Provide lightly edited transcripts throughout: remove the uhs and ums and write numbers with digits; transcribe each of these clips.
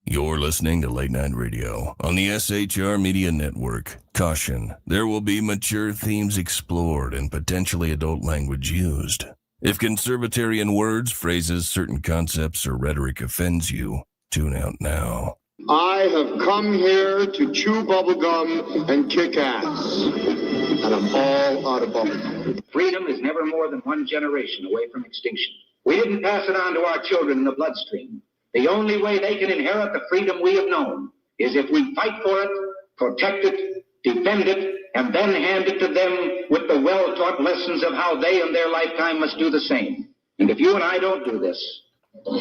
You're listening to Late Night Radio on the SHR Media Network. Caution, there will be mature themes explored and potentially adult language used. If conservatarian words, phrases, certain concepts, or rhetoric offends you, tune out now. I have come here to chew bubblegum and kick ass. And I'm all out of bubblegum. Freedom is never more than one generation away from extinction. We didn't pass it on to our children in the bloodstream. The only way they can inherit the freedom we have known is if we fight for it, protect it, defend it, and then hand it to them with the well-taught lessons of how they in their lifetime must do the same. And if you and I don't do this,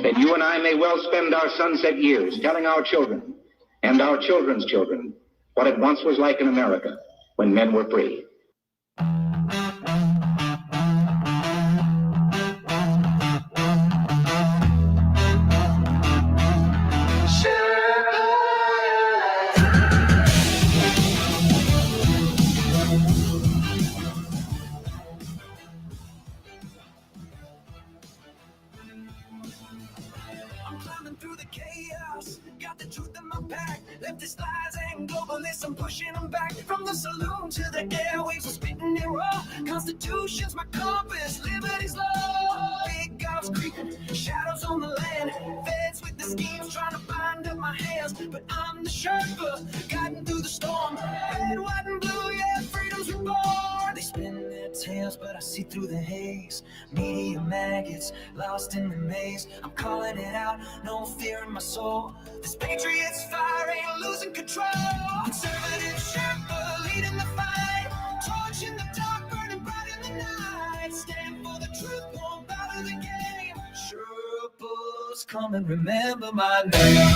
then you and I may well spend our sunset years telling our children and our children's children what it once was like in America when men were free. Leftist lies and globalists, I'm pushing them back. From the saloon to the airwaves, I'm spitting it raw. Constitution's my compass, liberty's law. Big guns creeping, shadows on the land. Feds with the schemes trying to bind up my hands. But I'm the Sherpa, guiding through the storm. Red, white, and blue, yeah, freedom's reborn. They spin their tails, but I see through the haze. Media maggots, lost in the maze. I'm calling it out, no fear in my soul. This patriot's fire ain't losing control. Conservative Sherpa leading the fight. Torch in the dark, burning bright in the night. Stand for the truth, won't bow to the game. Sherpas, come and remember my name.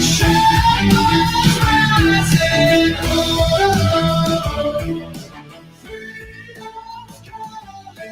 Sherpas rising. Freedom's calling.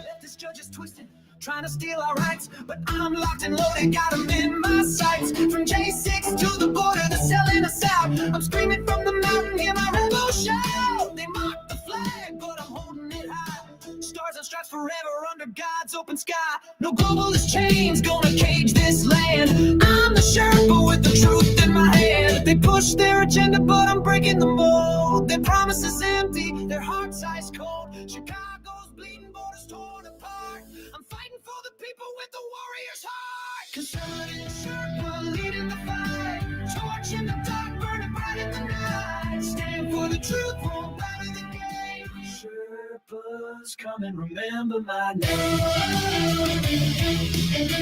Let this judge is twisted, trying to steal our rights, but I'm locked and loaded, got them in my sights. From J6 to the border, they're selling us out. I'm screaming from the mountain, hear my rebel shout. They mock the flag, but I'm holding it high. Stars and stripes forever under God's open sky. No globalist chains gonna cage this land. I'm the Sherpa with the truth in my hand. They push their agenda, but I'm breaking the mold. Their promises empty, their hearts ice cold. Chicago's bleeding, borders torn apart. I'm fighting for the people with the warrior's heart. Conservative Sherpa leading the fight. Torch in the dark, burning bright in the night. Stand for the truth, won't bow to the game. Sherpas, come and remember my name.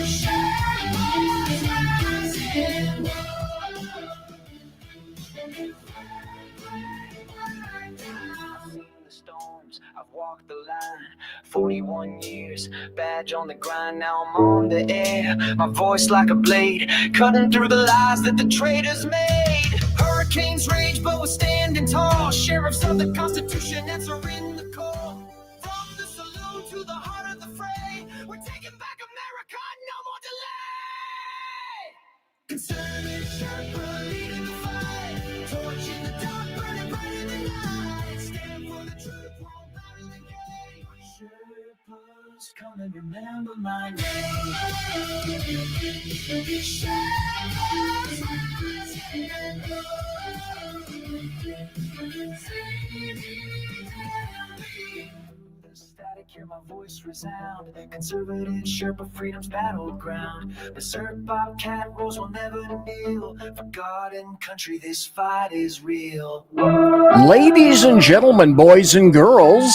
Sherpas rising. Storms, I've walked the line, 41 years, badge on the grind, now I'm on the air, my voice like a blade, cutting through the lies that the traitors made. Hurricanes rage, but we're standing tall, sheriffs of the Constitution answering the call. From the saloon to the heart of the fray, we're taking back America, no more delay. Conservative Sherpa leading the fight, torch in the dark, burning bright in the night. Stand for the truth, won't bow to the game. Sherpas, come and remember my name. Sherpas static, hear my voice resound. Conservative Sherpa, freedom's battleground. Berserk, Bobcat, rules will never kneel. For God and country, this fight is real. Ladies and gentlemen, boys and girls,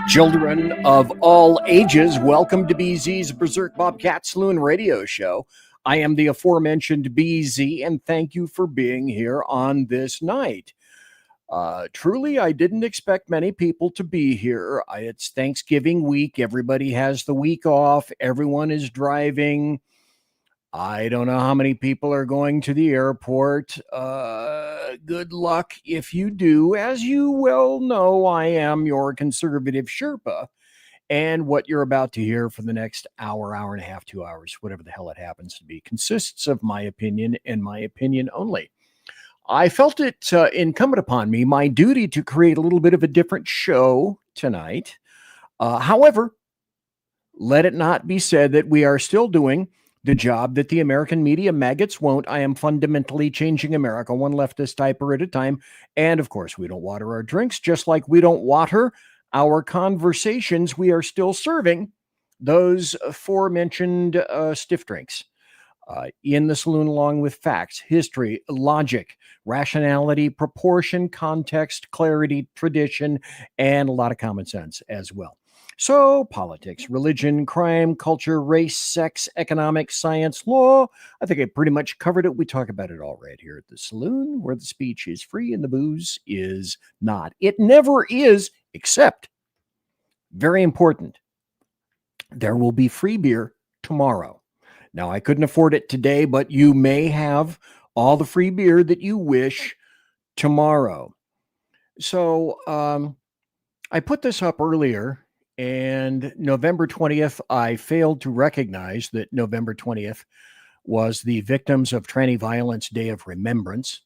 children of all ages, welcome to BZ's Berserk Bobcat Saloon radio show. I am the aforementioned BZ, and thank you for being here on this night. Truly, I didn't expect many people to be here. It's Thanksgiving week. Everybody has the week off. Everyone is driving. I don't know how many people are going to the airport. Good luck if you do. As you well know, I am your conservative Sherpa. And what you're about to hear for the next hour, hour and a half, 2 hours, whatever the hell it happens to be, consists of my opinion and my opinion only. I felt it incumbent upon me, my duty, to create a little bit of a different show tonight. However, let it not be said that we are still doing the job that the American media maggots won't. I am fundamentally changing America one leftist diaper at a time. And of course, we don't water our drinks, just like we don't water our conversations. We are still serving those aforementioned stiff drinks in the saloon, along with facts, history, logic, rationality, proportion, context, clarity, tradition, and a lot of common sense as well. So, politics, religion, crime, culture, race, sex, economics, science, law. I think I pretty much covered it. We talk about it all right here at the saloon, where the speech is free and the booze is not. It never is, except, very important, there will be free beer tomorrow. Now, I couldn't afford it today, but you may have all the free beer that you wish tomorrow. So I put this up earlier, and November 20th, I failed to recognize that November 20th was the Victims of Tranny Violence Day of Remembrance.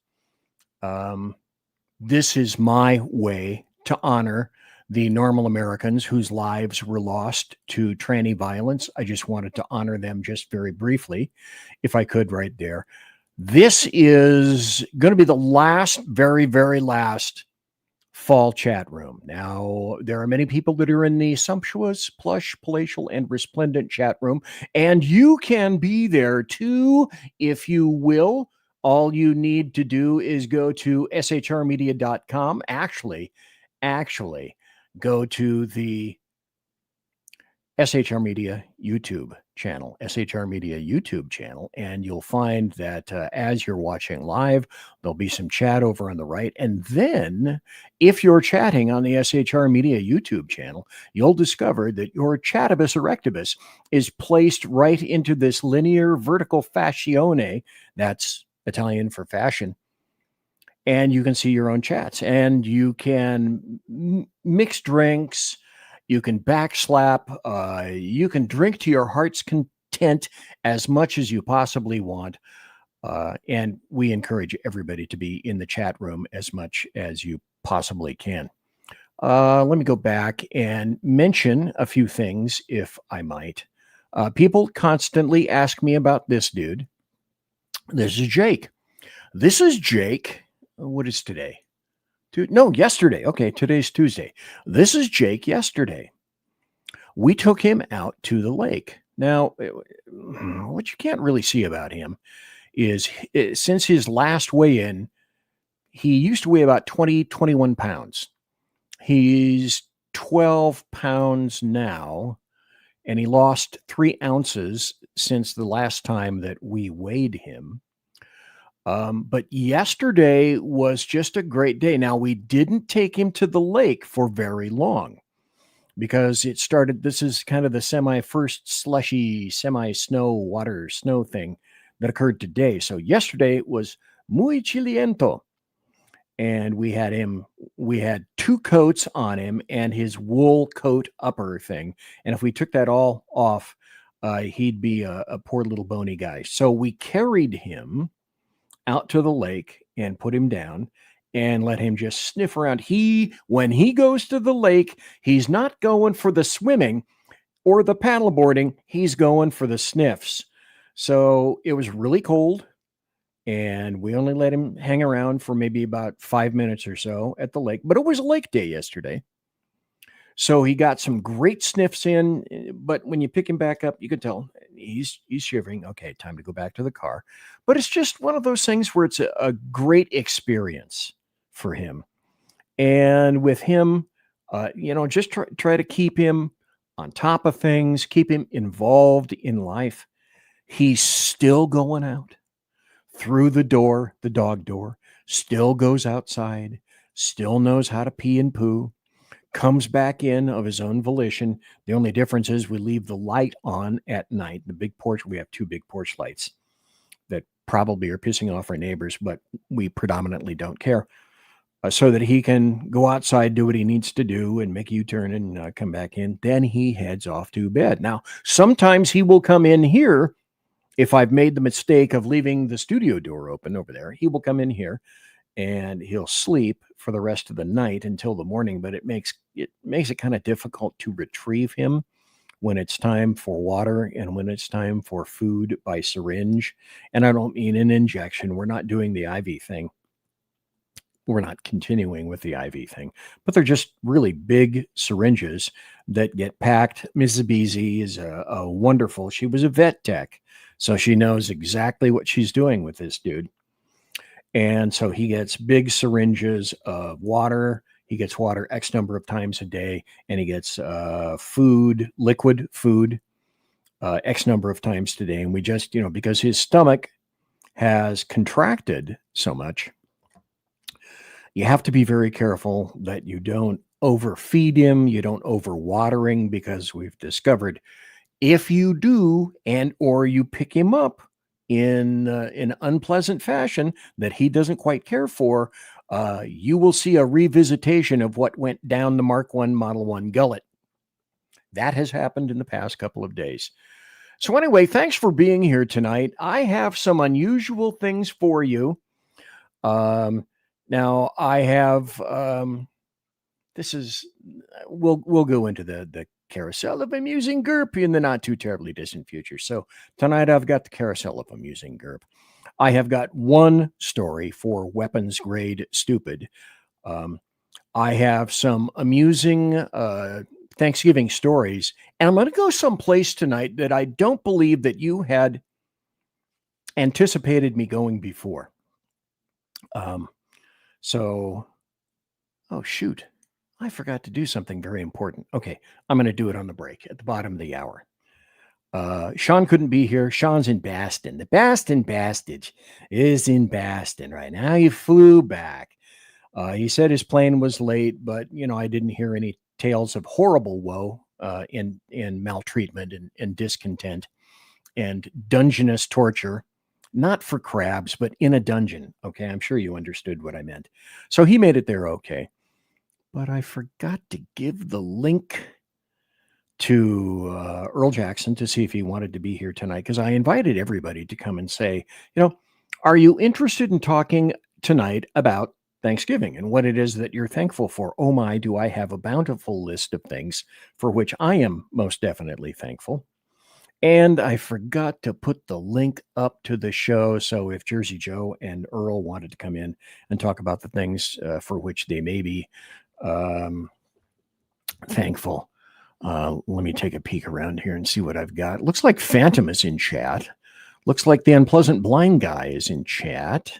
This is my way to honor the normal Americans whose lives were lost to tranny violence. I just wanted to honor them just very briefly, if I could, right there. This is going to be the last, very, very last fall chat room. Now, there are many people that are in the sumptuous, plush, palatial, and resplendent chat room, and you can be there too, if you will. All you need to do is go to shrmedia.com. Actually, go to the SHR Media YouTube channel, and you'll find that as you're watching live, there'll be some chat over on the right. And then if you're chatting on the SHR Media YouTube channel, you'll discover that your chatabus erectibus is placed right into this linear vertical fascione. That's Italian for fashion. And you can see your own chats, and you can mix drinks, you can backslap, you can drink to your heart's content as much as you possibly want. And we encourage everybody to be in the chat room as much as you possibly can. Let me go back and mention a few things, if I might. People constantly ask me about this dude. This is Jake. What is today? Yesterday. Okay, today's Tuesday. This is Jake yesterday. We took him out to the lake. Now, what you can't really see about him is since his last weigh-in, he used to weigh about 21 pounds. He's 12 pounds now, and he lost 3 ounces since the last time that we weighed him. But yesterday was just a great day. Now, we didn't take him to the lake for very long because it started. This is kind of the first slushy, snow thing that occurred today. So yesterday was muy chiliento. And we had 2 coats on him and his wool coat upper thing. And if we took that all off, he'd be a poor little bony guy. So we carried him out to the lake and put him down and let him just sniff around. When he goes to the lake, he's not going for the swimming or the paddleboarding. He's going for the sniffs. So it was really cold, and we only let him hang around for maybe about 5 minutes or so at the lake. But it was a lake day yesterday. So he got some great sniffs in, but when you pick him back up, you can tell he's shivering. Okay, time to go back to the car. But it's just one of those things where it's a great experience for him. And with him, just try to keep him on top of things, keep him involved in life. He's still going out through the door, the dog door, still goes outside, still knows how to pee and poo. Comes back in of his own volition. The only difference is we leave the light on at night. The big porch, we have 2 big porch lights that probably are pissing off our neighbors, but we predominantly don't care. So that he can go outside, do what he needs to do, and make a U-turn and come back in. Then he heads off to bed. Now, sometimes he will come in here. If I've made the mistake of leaving the studio door open over there, he will come in here and he'll sleep for the rest of the night until the morning. But it makes it kind of difficult to retrieve him when it's time for water and when it's time for food by syringe. And I don't mean an injection. We're not doing the IV thing. We're not continuing with the IV thing, but they're just really big syringes that get packed. Mrs. Beasy is a wonderful, she was a vet tech, so she knows exactly what she's doing with this dude. And so he gets big syringes of water. He gets water X number of times a day, and he gets food, liquid food, X number of times today. And we just, because his stomach has contracted so much, you have to be very careful that you don't overfeed him, you don't overwatering, because we've discovered if you do, and or you pick him up in unpleasant fashion that he doesn't quite care for, you will see a revisitation of what went down the Mark 1 Model 1 gullet. That has happened in the past couple of days. So anyway, thanks for being here tonight. I have some unusual things for you. Now I have we'll go into the carousel of amusing GURP in the not too terribly distant future. So tonight I've got the carousel of amusing GURP. I have got one story for weapons grade stupid. I have some amusing Thanksgiving stories, and I'm going to go someplace tonight that I don't believe that you had anticipated me going before. Oh shoot, I forgot to do something very important. Okay, I'm going to do it on the break at the bottom of the hour. Sean couldn't be here. Sean's in Boston. The Boston Bastage is in Boston right now. He flew back. He said his plane was late, but I didn't hear any tales of horrible woe in maltreatment and discontent and dungeonous torture. Not for crabs, but in a dungeon. Okay, I'm sure you understood what I meant. So he made it there okay. But I forgot to give the link to Earl Jackson to see if he wanted to be here tonight, because I invited everybody to come and say, are you interested in talking tonight about Thanksgiving and what it is that you're thankful for? Oh my, do I have a bountiful list of things for which I am most definitely thankful. And I forgot to put the link up to the show. So if Jersey Joe and Earl wanted to come in and talk about the things for which they may be thankful, let me take a peek around here and see what I've got. Looks like Phantom is in chat. Looks like the Unpleasant Blind Guy is in chat.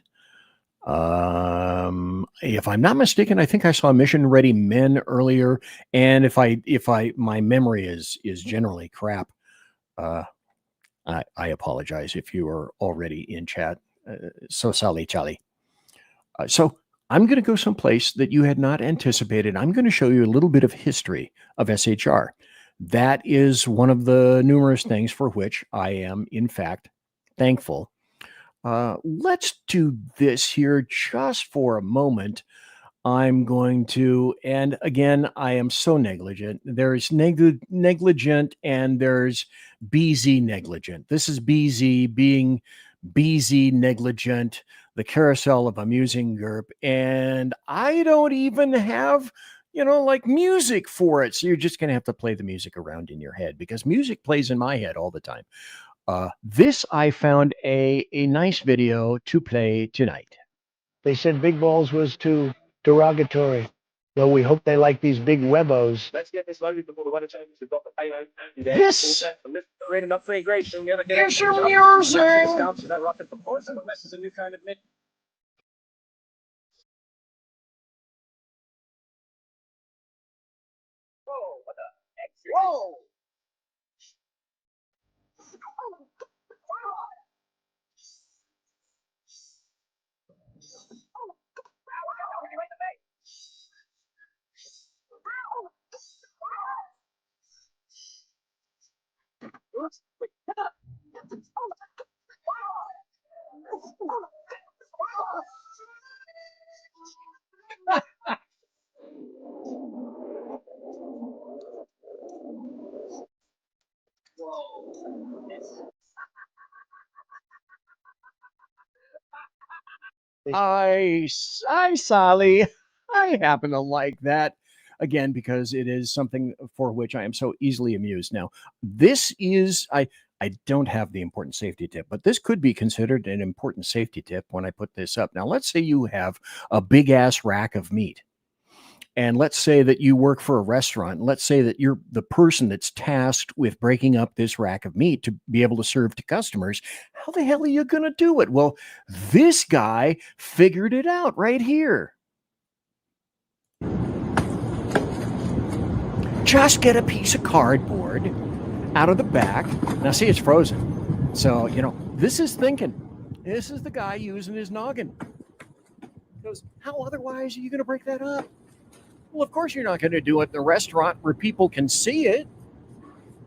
If I'm not mistaken, I think I saw Mission Ready Men earlier. And if my memory is generally crap, I apologize if you are already in chat. So sorry, Charlie. So I'm going to go someplace that you had not anticipated. I'm going to show you a little bit of history of SHR. That is one of the numerous things for which I am, in fact, thankful. Let's do this here just for a moment. I'm going to, and again, I am so negligent. There's negligent and there's BZ negligent. This is BZ being BZ negligent, the carousel of amusing GURP. And I don't even have, like music for it. So you're just going to have to play the music around in your head, because music plays in my head all the time. This, I found a nice video to play tonight. They said big balls was too derogatory. Well, we hope they like these big webos. This is your music. Whoa! I Sally, I happen to like that. again, because it is something for which I am so easily amused. Now, this is, I don't have the important safety tip, but this could be considered an important safety tip when I put this up. Now, let's say you have a big ass rack of meat. And let's say that you work for a restaurant. Let's say that you're the person that's tasked with breaking up this rack of meat to be able to serve to customers. How the hell are you going to do it? Well, this guy figured it out right here. Just get a piece of cardboard out of the back. Now, see, it's frozen. So, this is thinking. This is the guy using his noggin. He goes, how otherwise are you going to break that up? Well, of course, you're not going to do it in the restaurant where people can see it.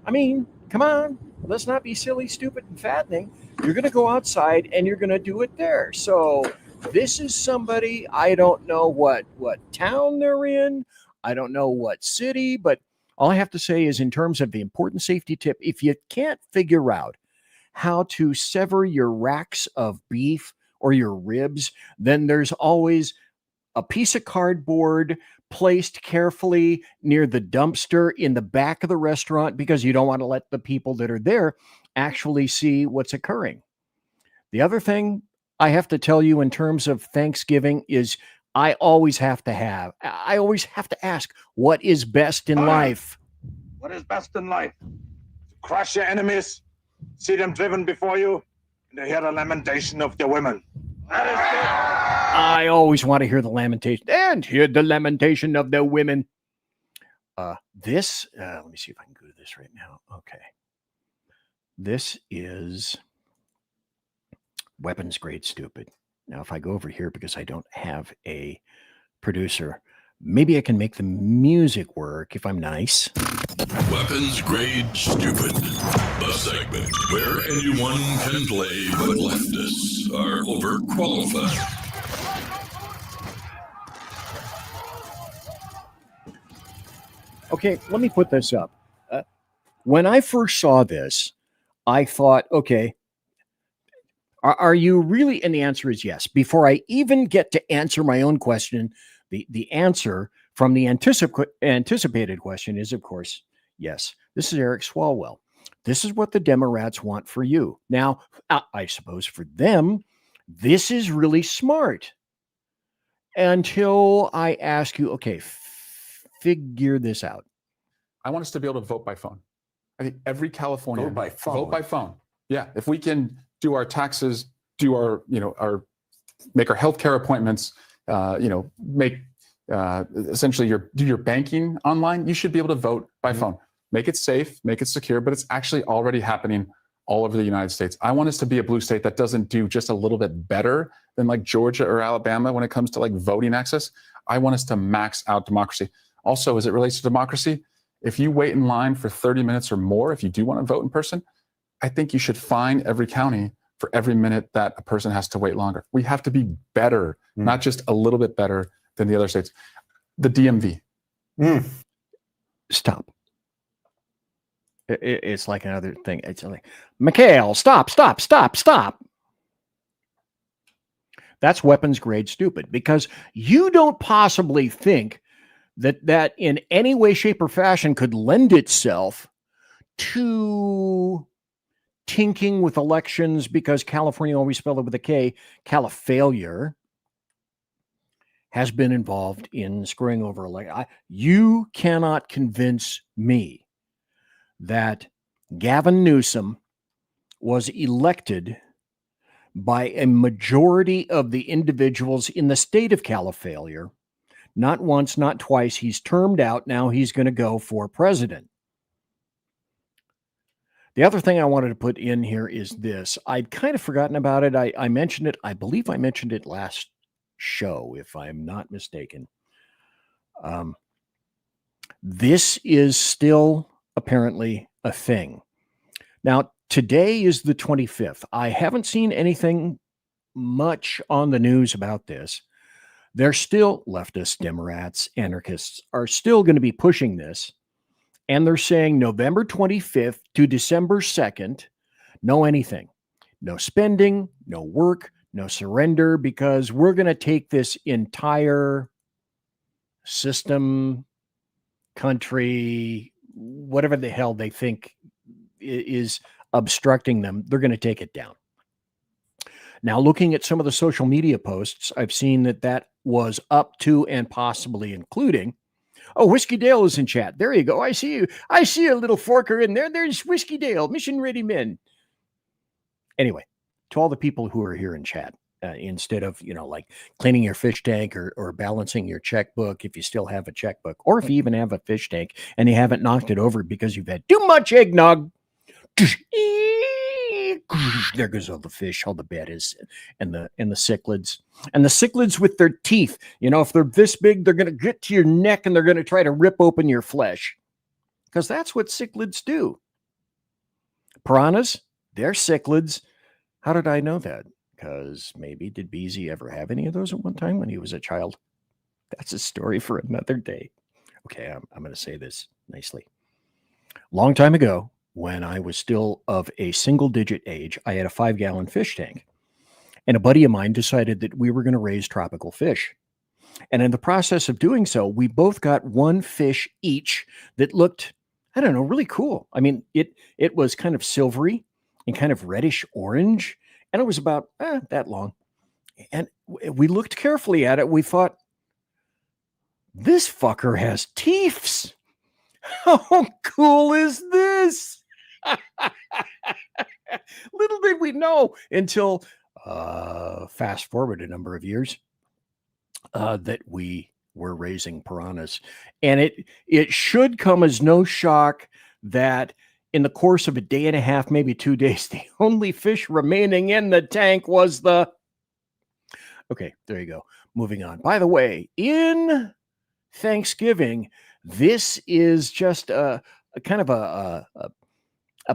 I mean, come on. Let's not be silly, stupid, and fattening. You're going to go outside and you're going to do it there. So this is somebody, I don't know what town they're in. I don't know what city, but all I have to say is in terms of the important safety tip, if you can't figure out how to sever your racks of beef or your ribs, then there's always a piece of cardboard placed carefully near the dumpster in the back of the restaurant because you don't want to let the people that are there actually see what's occurring. The other thing I have to tell you in terms of Thanksgiving is I always have to ask, what is best in life? What is best in life? To crush your enemies, see them driven before you, and to hear the lamentation of your women. That is good. I always want to hear the lamentation and hear the lamentation of the women. Let me see if I can go to this right now. Okay. This is weapons grade stupid. Now, if I go over here because I don't have a producer, maybe I can make the music work if I'm nice. Weapons grade stupid. A segment where anyone can play, but leftists are overqualified. Okay, let me put this up. When I first saw this, I thought, okay, are you really? And the answer is yes. Before I even get to answer my own question, the answer from the anticipated question is, of course, yes. This is Eric Swalwell. This is what the Democrats want for you. Now, I suppose for them, this is really smart. Until I ask you, okay, figure this out. I want us to be able to vote by phone. I think every Californian Vote by phone. Yeah, if we can do our taxes, do our make our healthcare appointments, make essentially do your banking online, you should be able to vote by phone. Make it safe, make it secure, but it's actually already happening all over the United States. I want us to be a blue state that doesn't do just a little bit better than like Georgia or Alabama when it comes to like voting access. I want us to max out democracy. Also, as it relates to democracy, if you wait in line for 30 minutes or more, if you do want to vote in person, I think you should fine every county for every minute that a person has to wait longer. We have to be better, not just a little bit better than the other states. The DMV. Stop. It's like another thing. It's like, Mikhail, stop. That's weapons grade stupid, because you don't possibly think that in any way, shape, or fashion could lend itself to tinking with elections, because California, always spelled it with a K, Califailure, has been involved in screwing over elections. You cannot convince me that Gavin Newsom was elected by a majority of the individuals in the state of Califailure. Not once, not twice. He's termed out. Now he's going to go for president. The other thing I wanted to put in here is this. I'd kind of forgotten about it. I mentioned it. I believe I mentioned it last show, if I'm not mistaken. This is still apparently a thing. Now, today is the 25th. I haven't seen anything much on the news about this. They're still, leftists, Democrats, anarchists are still going to be pushing this. And they're saying November 25th to December 2nd, no anything. No spending, no work, no surrender, because we're going to take this entire system country, whatever the hell they think is obstructing them, they're going to take it down. Now, looking at some of the social media posts, I've seen that was up to and possibly including. Oh, Whiskey Dale is in chat. There you go. I see you. I see a little forker in there. There's Whiskey Dale, mission ready men. Anyway, to all the people who are here in chat, instead of, like cleaning your fish tank or balancing your checkbook, if you still have a checkbook, or if you even have a fish tank and you haven't knocked it over because you've had too much eggnog. There goes all the fish, all the bettas, and the cichlids. And the cichlids with their teeth, if they're this big, they're going to get to your neck and they're going to try to rip open your flesh. Because that's what cichlids do. Piranhas, they're cichlids. How did I know that? Because maybe did Beezy ever have any of those at one time when he was a child? That's a story for another day. Okay, I'm going to say this nicely. Long time ago, when I was still of a single-digit age, I had a 5-gallon fish tank. And a buddy of mine decided that we were going to raise tropical fish. And in the process of doing so, we both got one fish each that looked, I don't know, really cool. I mean, it was kind of silvery and kind of reddish orange. And it was about that long. And we looked carefully at it. We thought, this fucker has teeths. How cool is this? Little did we know until fast forward a number of years that we were raising piranhas. And it should come as no shock that in the course of a day and a half, maybe 2 days, the only fish remaining in the tank was okay, there you go. Moving on. By the way, in Thanksgiving, this is just a kind of a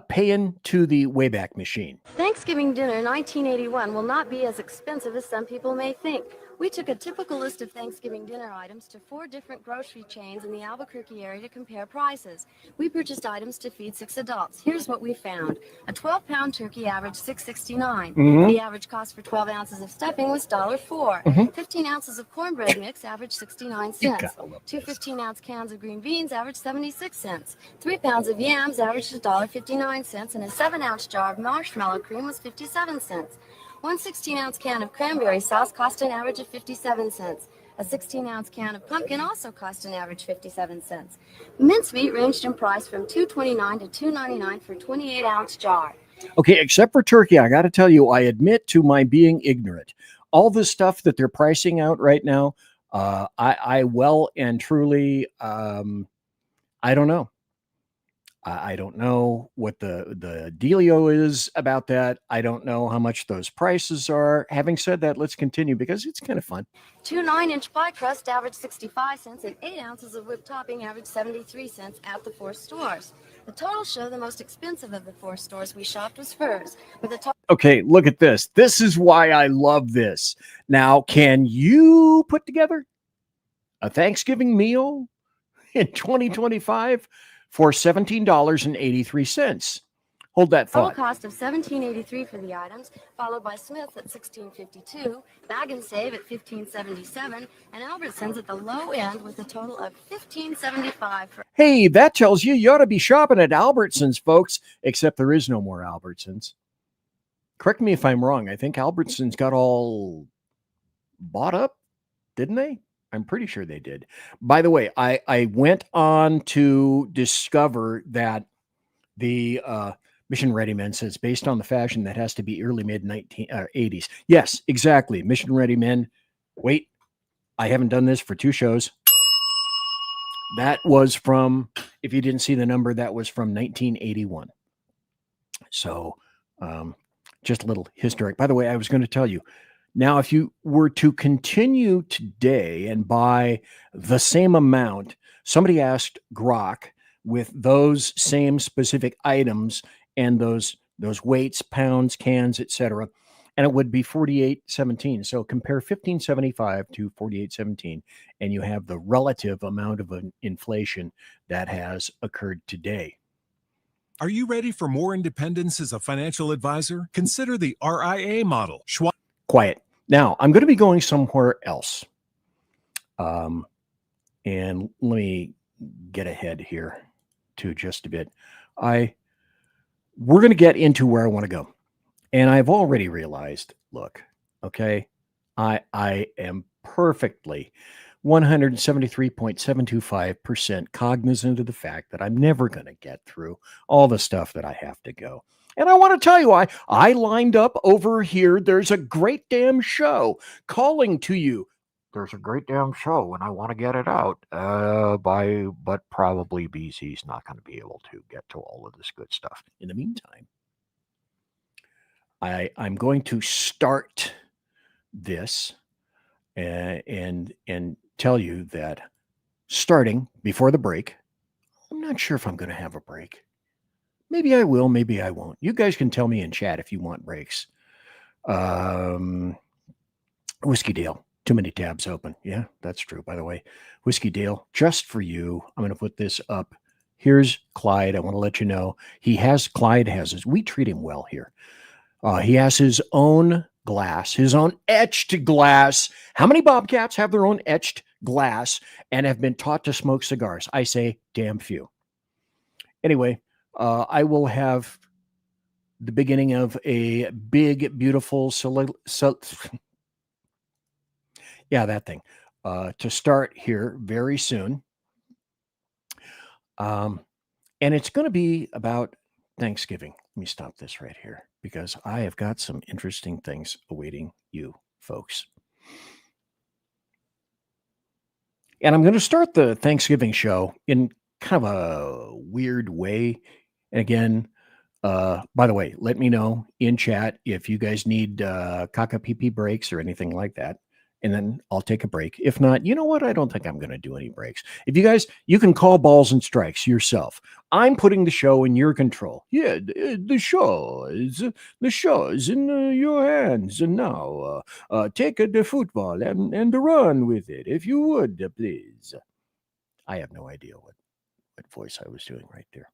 pay-in to the Wayback Machine. Thanksgiving dinner in 1981 will not be as expensive as some people may think. We took a typical list of Thanksgiving dinner items to 4 different grocery chains in the Albuquerque area to compare prices. We purchased items to feed 6 adults. Here's what we found. A 12-pound turkey averaged $6.69. The average cost for 12 ounces of stuffing was $1.04. 15 ounces of cornbread mix averaged 69 cents. 2 15-ounce cans of green beans averaged 76 cents. 3 pounds of yams averaged $1.59, and a 7-ounce jar of marshmallow cream was 57 cents. 1 16-ounce can of cranberry sauce cost an average of 57 cents. A 16-ounce can of pumpkin also cost an average 57 cents. Mincemeat ranged in price from $2.29 to $2.99 for a 28-ounce jar. Okay, except for turkey, I got to tell you, I admit to my being ignorant. All the stuff that they're pricing out right now, I well and truly, I don't know. I don't know what the dealio is about that. I don't know how much those prices are. Having said that, let's continue because it's kind of fun. 2 9-inch pie crust averaged 65 cents and 8 ounces of whipped topping averaged 73 cents at the 4 stores. The total show the most expensive of the 4 stores we shopped was Furs. With a total. Okay, look at this. This is why I love this. Now, can you put together a Thanksgiving meal in 2025? For $17.83. Hold that thought. Total cost of $17.83 for the items, followed by Smith's at $16.52, Bag and Save at $15.77, and Albertsons at the low end with a total of $15.75. Hey, that tells you ought to be shopping at Albertsons, folks, except there is no more Albertsons. Correct me if I'm wrong. I think Albertsons got all bought up, didn't they? I'm pretty sure they did. By the way, I went on to discover that the Mission Ready Men says based on the fashion that has to be early mid 1980s. Yes, exactly. Mission Ready Men. Wait, I haven't done this for 2 shows. That was from, if you didn't see the number, that was from 1981. So just a little historic. By the way, I was going to tell you, now, if you were to continue today and buy the same amount, somebody asked Grok with those same specific items and those weights, pounds, cans, etc., and it would be $48.17. So compare $15.75 to $48.17, and you have the relative amount of inflation that has occurred today. Are you ready for more independence as a financial advisor? Consider the RIA model. Quiet. Now, I'm going to be going somewhere else. And let me get ahead here to just a bit. We're going to get into where I want to go. And I've already realized, look, okay, I am perfectly 173.725% cognizant of the fact that I'm never going to get through all the stuff that I have to go. And I want to tell you, I lined up over here. There's a great damn show calling to you. There's a great damn show, and I want to get it out. But probably BZ's not going to be able to get to all of this good stuff. In the meantime, I'm going to start this and tell you that starting before the break, I'm not sure if I'm going to have a break. Maybe I will, maybe I won't. You guys can tell me in chat if you want breaks. Whiskey Dale, too many tabs open. Yeah, that's true, by the way. Whiskey Dale, just for you, I'm going to put this up. Here's Clyde. I want to let you know. Clyde has his, we treat him well here. He has his own glass, his own etched glass. How many Bobcats have their own etched glass and have been taught to smoke cigars? I say damn few. Anyway, I will have the beginning of a big, beautiful, that thing, to start here very soon. And it's going to be about Thanksgiving. Let me stop this right here because I have got some interesting things awaiting you folks. And I'm going to start the Thanksgiving show in kind of a weird way. And again, by the way, let me know in chat if you guys need caca pee pee breaks or anything like that. And then I'll take a break. If not, you know what? I don't think I'm going to do any breaks. If you guys, you can call balls and strikes yourself. I'm putting the show in your control. Yeah, the show is in your hands. And now take the football and run with it, if you would, please. I have no idea what voice I was doing right there.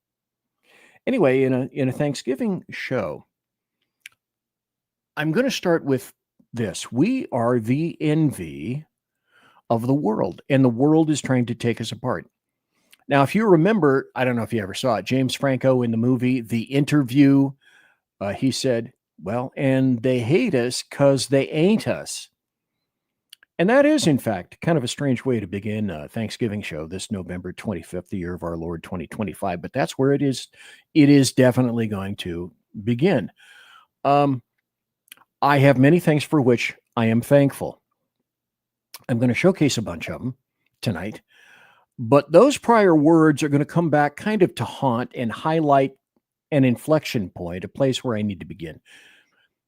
Anyway, in a Thanksgiving show, I'm going to start with this. We are the envy of the world, and the world is trying to take us apart. Now, if you remember, I don't know if you ever saw it, James Franco in the movie The Interview, he said, well, and they hate us because they ain't us. And that is, in fact, kind of a strange way to begin a Thanksgiving show this November 25th, the year of our Lord 2025. But that's where it is. It is definitely going to begin. I have many things for which I am thankful. I'm going to showcase a bunch of them tonight. But those prior words are going to come back kind of to haunt and highlight an inflection point, a place where I need to begin.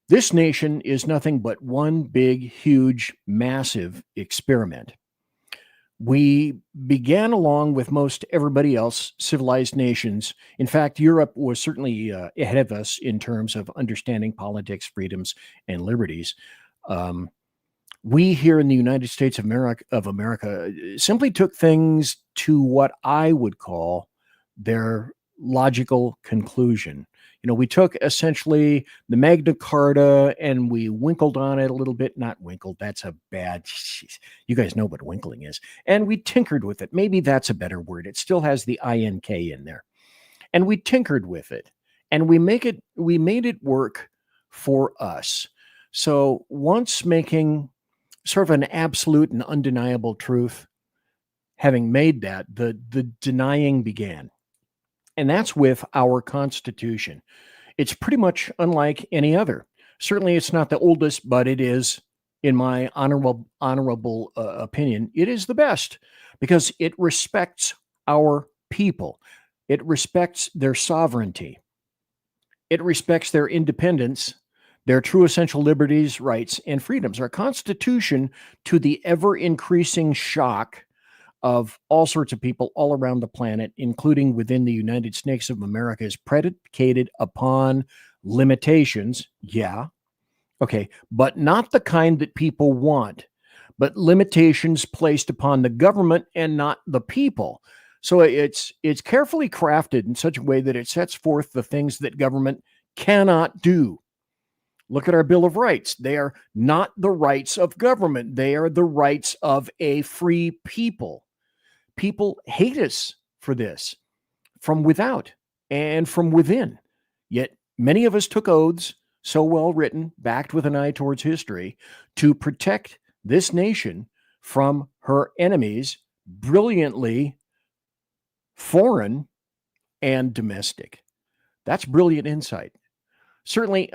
This nation is nothing but one big, huge, massive experiment. We began along with most everybody else, civilized nations. In fact, Europe was certainly ahead of us in terms of understanding politics, freedoms, and liberties. We here in the United States of America simply took things to what I would call their logical conclusion. You know, we took essentially the Magna Carta and we winkled on it a little bit. Not winkled. That's a bad, you guys know what winkling is. And we tinkered with it. Maybe that's a better word. It still has the INK in there. And we tinkered with it. And we made it work for us. So once making sort of an absolute and undeniable truth, having made that, the denying began. And that's with our Constitution. It's pretty much unlike any other. Certainly it's not the oldest, but it is, in my honorable opinion, it is the best because it respects our people. It respects their sovereignty. It respects their independence, their true essential liberties, rights, and freedoms. Our Constitution, to the ever-increasing shock of all sorts of people all around the planet, including within the United States of America, is predicated upon limitations. Yeah. Okay. But not the kind that people want, but limitations placed upon the government and not the people. So it's carefully crafted in such a way that it sets forth the things that government cannot do. Look at our Bill of Rights. They are not the rights of government. They are the rights of a free people. people hate us for this from without and from within. Yet many of us took oaths, so well written, backed with an eye towards history, to protect this nation from her enemies, brilliantly foreign and domestic. That's brilliant insight. Certainly,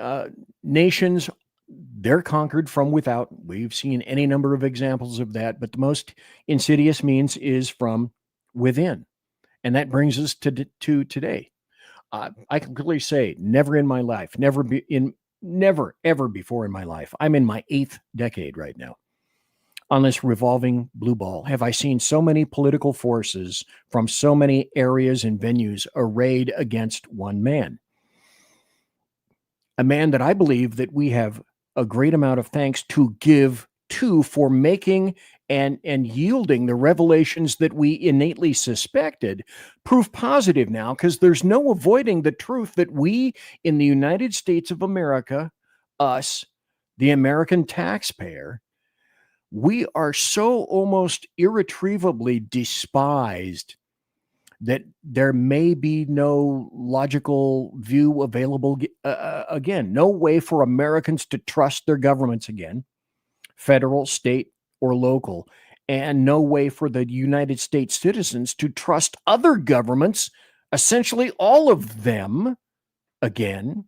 nations, they're conquered from without. We've seen any number of examples of that, but the most insidious means is from within. And that brings us to today. I can clearly say, never in my life, never ever before in my life, I'm in my 8th decade right now, on this revolving blue ball, have I seen so many political forces from so many areas and venues arrayed against one man. A man that I believe that we have a great amount of thanks to give to for making and yielding the revelations that we innately suspected prove positive now, because there's no avoiding the truth that we in the United States of America, us, the American taxpayer, we are so almost irretrievably despised that there may be no logical view available again. No way for Americans to trust their governments again, federal, state, or local, and no way for the United States citizens to trust other governments, essentially all of them, again,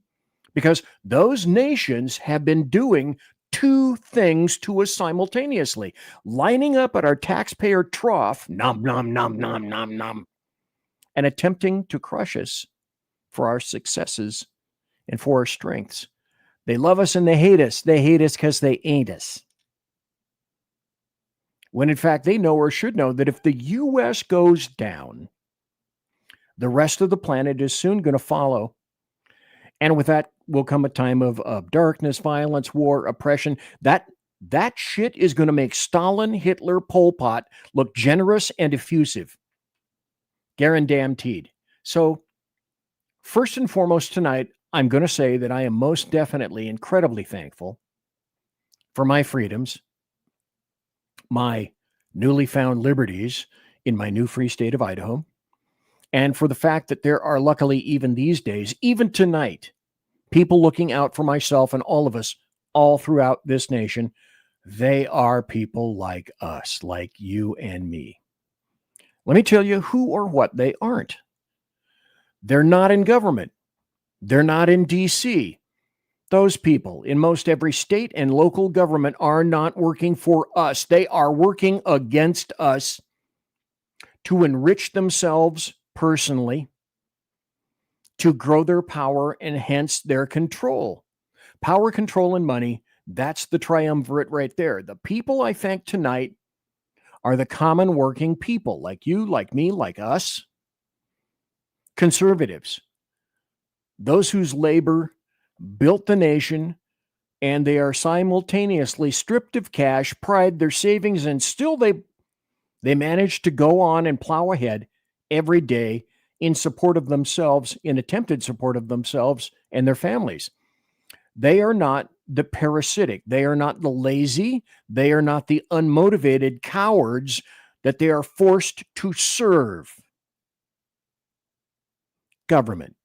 because those nations have been doing two things to us simultaneously: lining up at our taxpayer trough, nom, nom, nom, nom, nom, nom, and attempting to crush us for our successes and for our strengths. They love us and they hate us. They hate us because they ain't us. When in fact they know, or should know, that if the U.S. goes down, the rest of the planet is soon going to follow. And with that will come a time of darkness, violence, war, oppression. That shit is going to make Stalin, Hitler, Pol Pot look generous and effusive. Guaranteed. So, first and foremost tonight, I'm going to say that I am most definitely incredibly thankful for my freedoms, my newly found liberties in my new free state of Idaho, and for the fact that there are, luckily, even these days, even tonight, people looking out for myself and all of us all throughout this nation. They are people like us, like you and me. Let me tell you who or what they aren't. They're not in government. They're not in D.C. Those people in most every state and local government are not working for us. They are working against us to enrich themselves personally, to grow their power and hence their control. Power, control, and money, that's the triumvirate right there. The people I thank tonight are the common working people, like you, like me, like us. Conservatives, those whose labor built the nation, and they are simultaneously stripped of cash, pride, their savings, and still they manage to go on and plow ahead every day in support of themselves, in attempted support of themselves and their families. They are not the parasitic. They are not the lazy. They are not the unmotivated cowards that they are forced to serve government.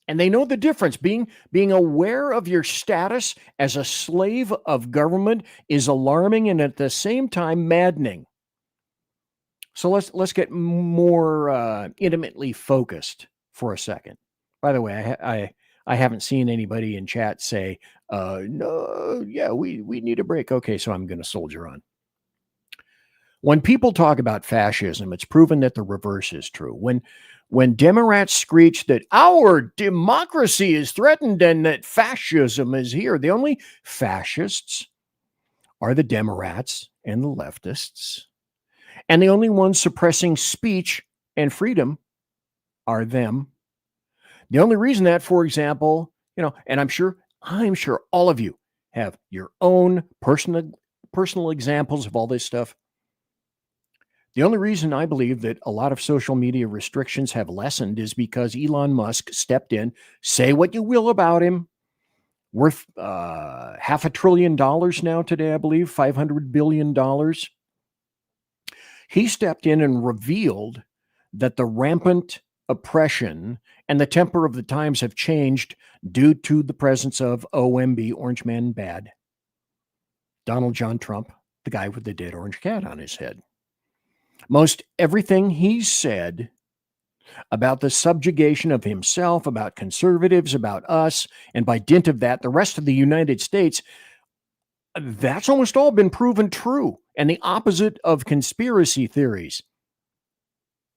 And they know the difference. Being aware of your status as a slave of government is alarming and at the same time maddening. So let's get more intimately focused for a second. By the way, I haven't seen anybody in chat say, no, yeah, we need a break. Okay, so I'm going to soldier on. When people talk about fascism, it's proven that the reverse is true. When Democrats screech that our democracy is threatened and that fascism is here, the only fascists are the Democrats and the leftists. And the only ones suppressing speech and freedom are them. The only reason that, for example, and I'm sure all of you have your own personal examples of all this stuff. The only reason I believe that a lot of social media restrictions have lessened is because Elon Musk stepped in. Say what you will about him. Worth $500 billion now today, I believe, $500 billion. He stepped in and revealed that the rampant oppression and the temper of the times have changed due to the presence of OMB, Orange Man Bad, Donald John Trump, the guy with the dead orange cat on his head. Most everything he said about the subjugation of himself, about conservatives, about us, and by dint of that, the rest of the United States, that's almost all been proven true. And the opposite of conspiracy theories,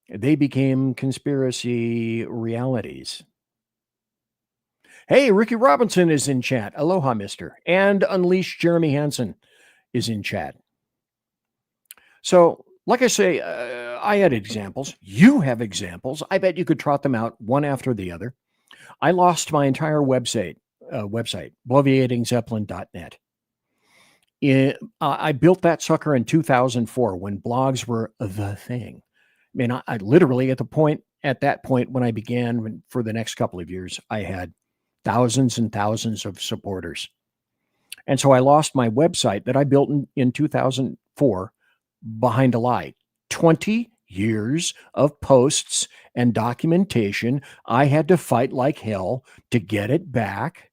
they became conspiracy realities. Hey, Ricky Robinson is in chat. Aloha, mister. And Unleash Jeremy Hansen is in chat. So, like I say, I had examples. You have examples. I bet you could trot them out one after the other. I lost my entire website, bloviatingzeppelin.net. I built that sucker in 2004 when blogs were the thing. I mean, I literally at that point when I began for the next couple of years, I had thousands and thousands of supporters. And so I lost my website that I built in 2004 behind a lie. 20 years of posts and documentation. I had to fight like hell to get it back,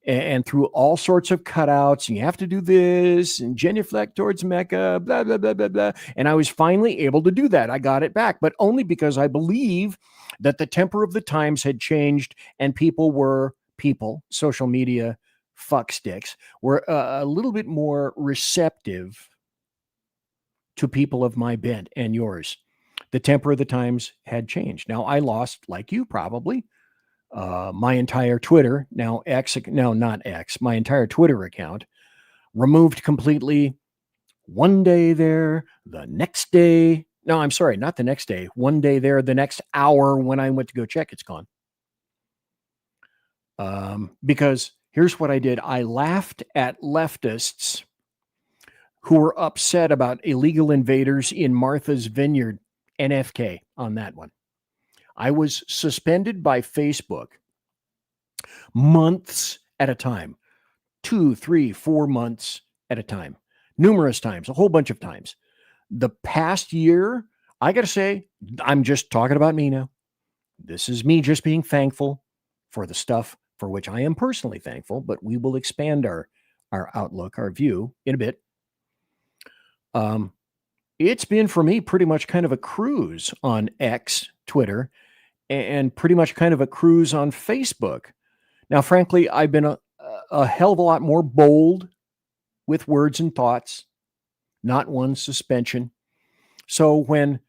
and through all sorts of cutouts. And you have to do this and genuflect towards Mecca, blah, blah, blah, blah, blah. And I was finally able to do that. I got it back, but only because I believe that the temper of the times had changed and social media fucksticks were a little bit more receptive to people of my bent and yours. The temper of the times had changed. Now, I lost, like you probably, my entire Twitter, my entire Twitter account, removed completely. One day there, the next day. No, I'm sorry, not the next day. One day there, the next hour when I went to go check, it's gone. Because here's what I did. I laughed at leftists who were upset about illegal invaders in Martha's Vineyard, NFK on that one. I was suspended by Facebook months at a time, 2, 3, 4 months at a time, numerous times, a whole bunch of times. The past year, I got to say, I'm just talking about me now. This is me just being thankful for the stuff for which I am personally thankful, but we will expand our outlook, our view in a bit. It's been for me pretty much kind of a cruise on X, Twitter, and pretty much kind of a cruise on Facebook. Now, frankly, I've been a hell of a lot more bold with words and thoughts, not one suspension. So when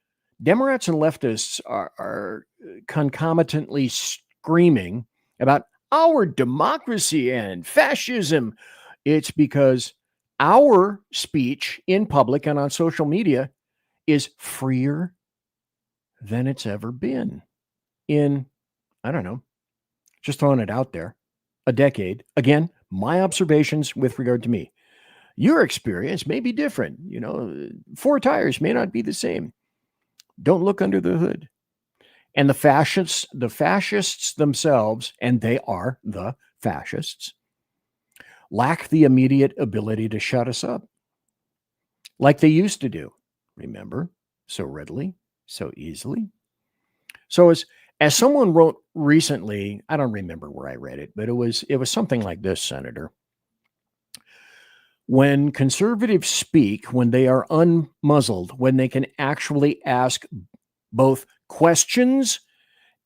Democrats and leftists are concomitantly screaming about our democracy and fascism, it's because our speech in public and on social media is freer than it's ever been in, I don't know, just throwing it out there, a decade. Again, my observations with regard to me. Your experience may be different. 4 tires may not be the same. Don't look under the hood. And the fascists themselves, and they are the fascists, lack the immediate ability to shut us up like they used to do. Remember? So readily, so easily. So as someone wrote recently, I don't remember where I read it, but it was something like this, Senator. When conservatives speak, when they are unmuzzled, when they can actually ask both questions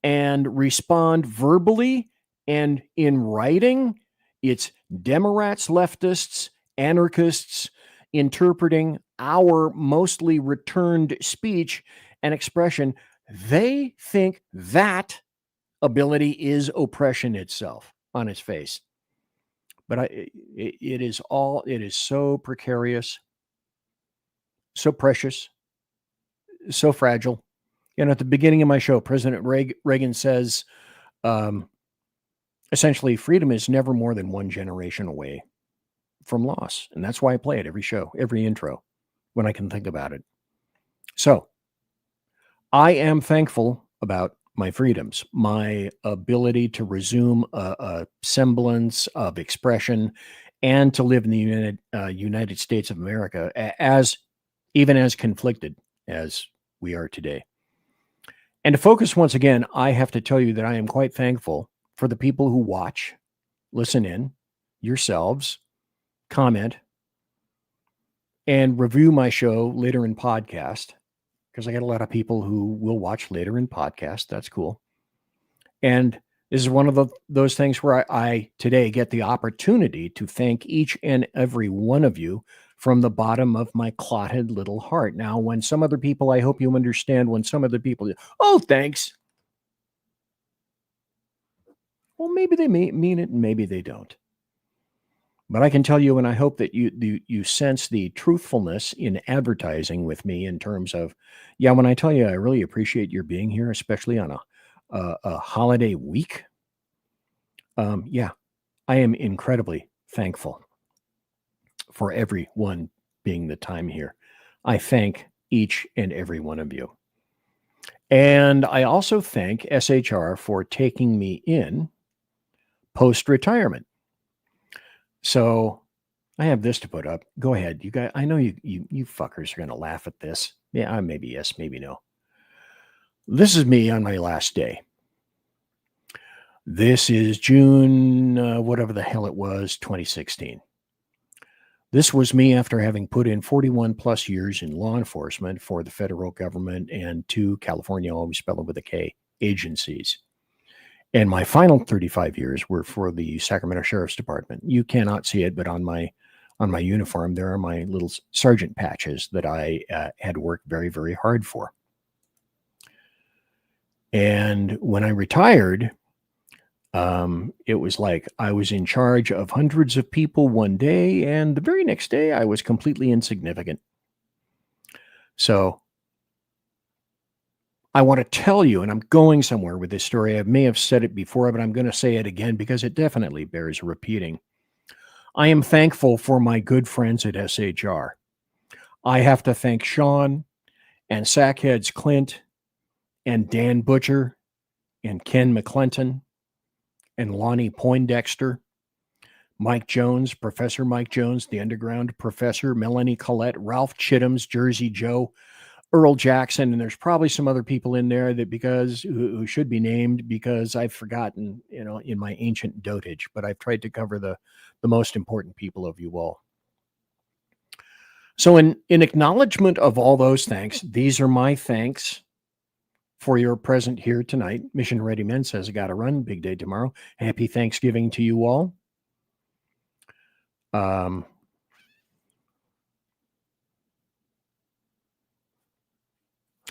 and respond verbally and in writing, it's Democrats, leftists, anarchists interpreting our mostly returned speech and expression. They think that ability is oppression itself on its face. But it is so precarious, so precious, so fragile. At the beginning of my show, President Reagan says, essentially, freedom is never more than one generation away from loss. And that's why I play it every show, every intro, when I can think about it. So I am thankful about my freedoms, my ability to resume a semblance of expression and to live in the United States of America even as conflicted as we are today. And to focus once again, I have to tell you that I am quite thankful for the people who watch, listen in, yourselves, comment, and review my show later in podcast, because I got a lot of people who will watch later in podcast. That's cool. And this is one of those things where I today get the opportunity to thank each and every one of you from the bottom of my clotted little heart. Now, when some other people, I hope you understand, when some other people, oh, thanks. Well, maybe they mean it and maybe they don't. But I can tell you, and I hope that you sense the truthfulness in advertising with me in terms of, yeah, when I tell you I really appreciate your being here, especially on a holiday week. Yeah, I am incredibly thankful for everyone being the time here. I thank each and every one of you. And I also thank SHR for taking me in post-retirement. So I have this to put up. Go ahead. You guys, I know you fuckers are going to laugh at this. Yeah, maybe yes, maybe no. This is me on my last day. This is June, whatever the hell it was, 2016. This was me after having put in 41 plus years in law enforcement for the federal government and 2 California, always spelled with a K, agencies. And my final 35 years were for the Sacramento Sheriff's Department. You cannot see it, but on my uniform, there are my little sergeant patches that I had worked very, very hard for. And when I retired, it was like I was in charge of hundreds of people one day, and the very next day I was completely insignificant. So I want to tell you, and I'm going somewhere with this story. I may have said it before, but I'm going to say it again because it definitely bears repeating. I am thankful for my good friends at SHR. I have to thank Sean and Sackheads Clint and Dan Butcher and Ken McClinton and Lonnie Poindexter, Mike Jones, Professor Mike Jones, the Underground Professor, Melanie Collette, Ralph Chittum's Jersey Joe, Earl Jackson, and there's probably some other people in there that who should be named because I've forgotten, in my ancient dotage, but I've tried to cover the most important people of you all. So in acknowledgement of all those thanks, these are my thanks for your present here tonight. Mission Ready Men says, I got to run. Big day tomorrow. Happy Thanksgiving to you all.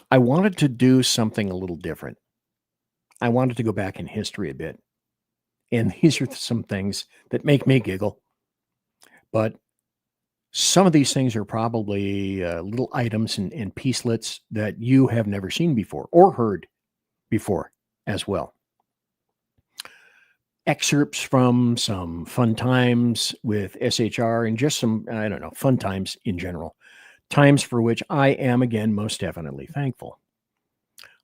I wanted to do something a little different. I wanted to go back in history a bit. And these are some things that make me giggle. But some of these things are probably little items and piecelets that you have never seen before or heard before as well. Excerpts from some fun times with SHR and just some, fun times in general. Times for which I am, again, most definitely thankful.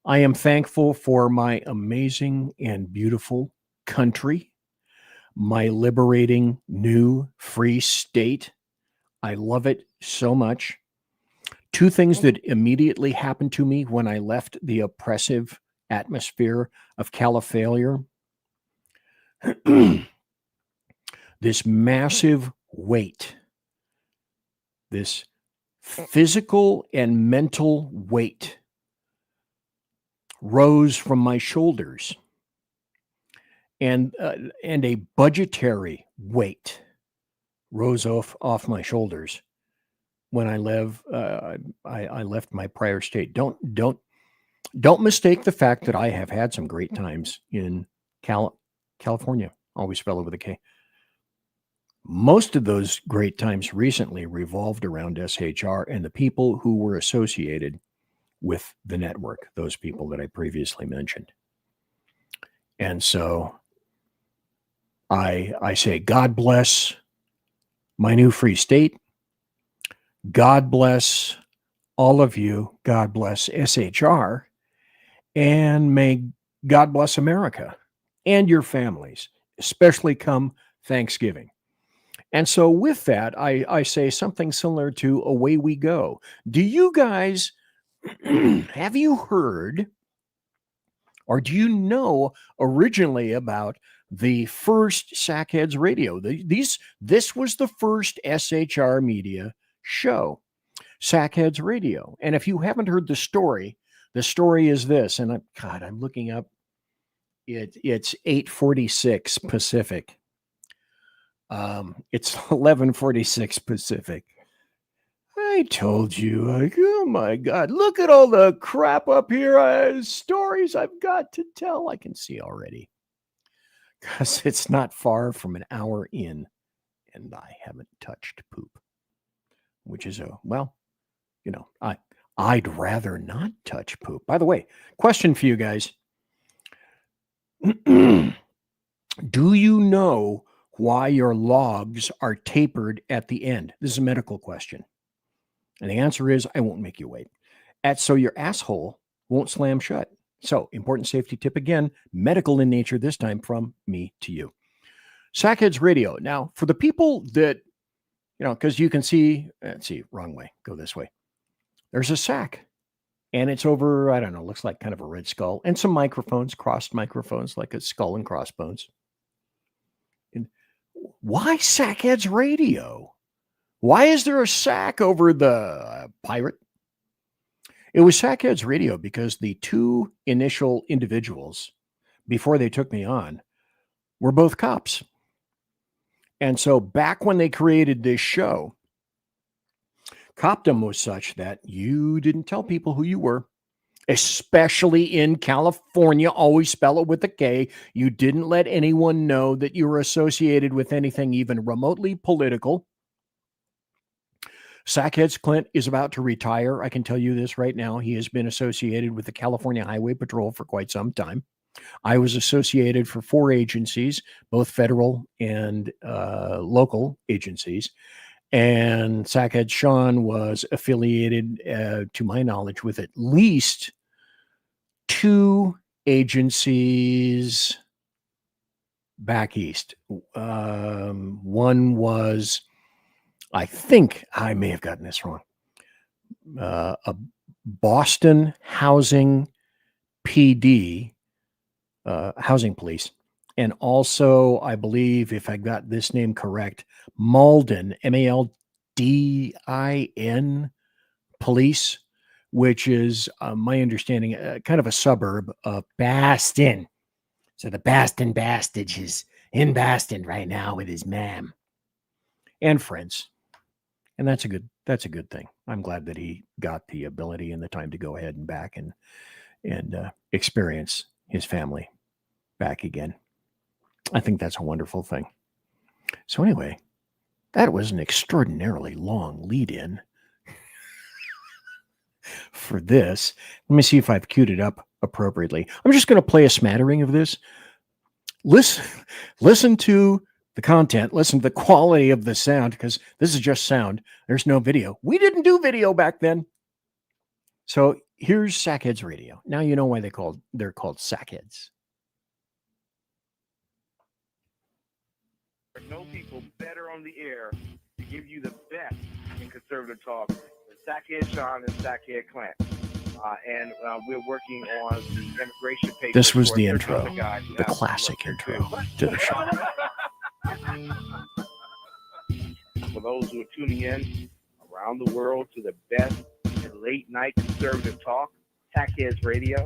I am thankful for my amazing and beautiful country, my liberating new free state. I love it so much. 2 things that immediately happened to me when I left the oppressive atmosphere of Califailure. This massive weight, this physical and mental weight rose from my shoulders, and a budgetary weight rose off my shoulders when I left my prior state. Don't mistake the fact that I have had some great times in California, always spelled with a K. Most of those great times recently revolved around SHR and the people who were associated with the network, those people that I previously mentioned. And so I say, God bless my new free state. God bless all of you. God bless SHR. And may God bless America and your families, especially come Thanksgiving. And so with that, I say something similar to away we go. Do you guys Have you heard, or do you know originally about the first Sackheads Radio? This was the first SHR Media show, Sackheads Radio. And if you haven't heard the story is this, and I'm looking up. It's 8:46 Pacific. It's 11:46 Pacific. I told you, like, oh my God, look at all the crap up here. Stories I've got to tell. I can see already. Because it's not far from an hour in, and I haven't touched poop. Which is I'd rather not touch poop. By the way, question for you guys. Do you know why your logs are tapered at the end? This is a medical question. And the answer is, I won't make you wait. So your asshole won't slam shut. So, important safety tip again, medical in nature this time from me to you. Sackheads Radio. Now, for the people that, because you can see, let's see, wrong way, go this way. There's a sack. And it's over, I don't know, looks like kind of a red skull. And some microphones, crossed microphones, like a skull and crossbones. And why Sackheads Radio? Why is there a sack over the pirate? It was Sackheads Radio because the two initial individuals, before they took me on, were both cops. And so back when they created this show, copdom was such that you didn't tell people who you were, especially in California. Always spell it with a K. You didn't let anyone know that you were associated with anything even remotely political. Sackheads Clint is about to retire. I can tell you this right now. He has been associated with the California Highway Patrol for quite some time. I was associated for 4 agencies, both federal and local agencies. And Sackhead Sean was affiliated, to my knowledge, with at least 2 agencies back east. One was, I think I may have gotten this wrong, a Boston Housing PD, housing police. And also, I believe, if I got this name correct, Malden, Maldin police, which is, my understanding, kind of a suburb of Boston. So the Boston Bastard is in Boston right now with his ma'am and friends. And that's a good thing. I'm glad that he got the ability and the time to go ahead and back and experience his family back again. I think that's a wonderful thing. So anyway, that was an extraordinarily long lead-in for this. Let me see if I've queued it up appropriately. I'm just going to play a smattering of this. Listen to the content, listen to the quality of the sound, because this is just sound. There's no video. We didn't do video back then. So here's Sackheads Radio. Now you know why they're called Sackheads. There are no people better on the air to give you the best in conservative talk than Sackhead Sean and Sackhead Clint. And we're working on the immigration paper. This was the intro, the classic intro to the show. For those who are tuning in around the world to the best and late night conservative talk, Sackheads Radio.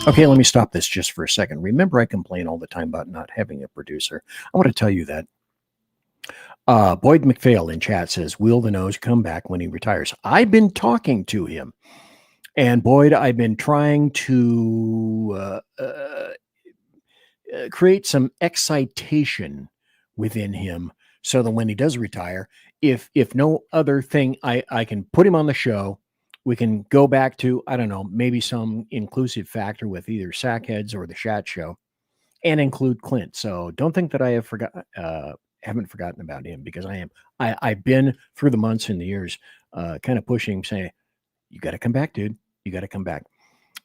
Okay, let me stop this just for a second. Remember, I complain all the time about not having a producer. I want to tell you that. Boyd McPhail in chat says, will the nose come back when he retires? I've been talking to him. And Boyd, I've been trying to create some excitation within him so that when he does retire, if no other thing, I can put him on the show. We can go back to, I don't know, maybe some inclusive factor with either Sackheads or the Shat Show and include Clint. So don't think that I have haven't forgotten about him, because I am. I've been through the months and the years kind of pushing, saying, you got to come back, dude. You got to come back.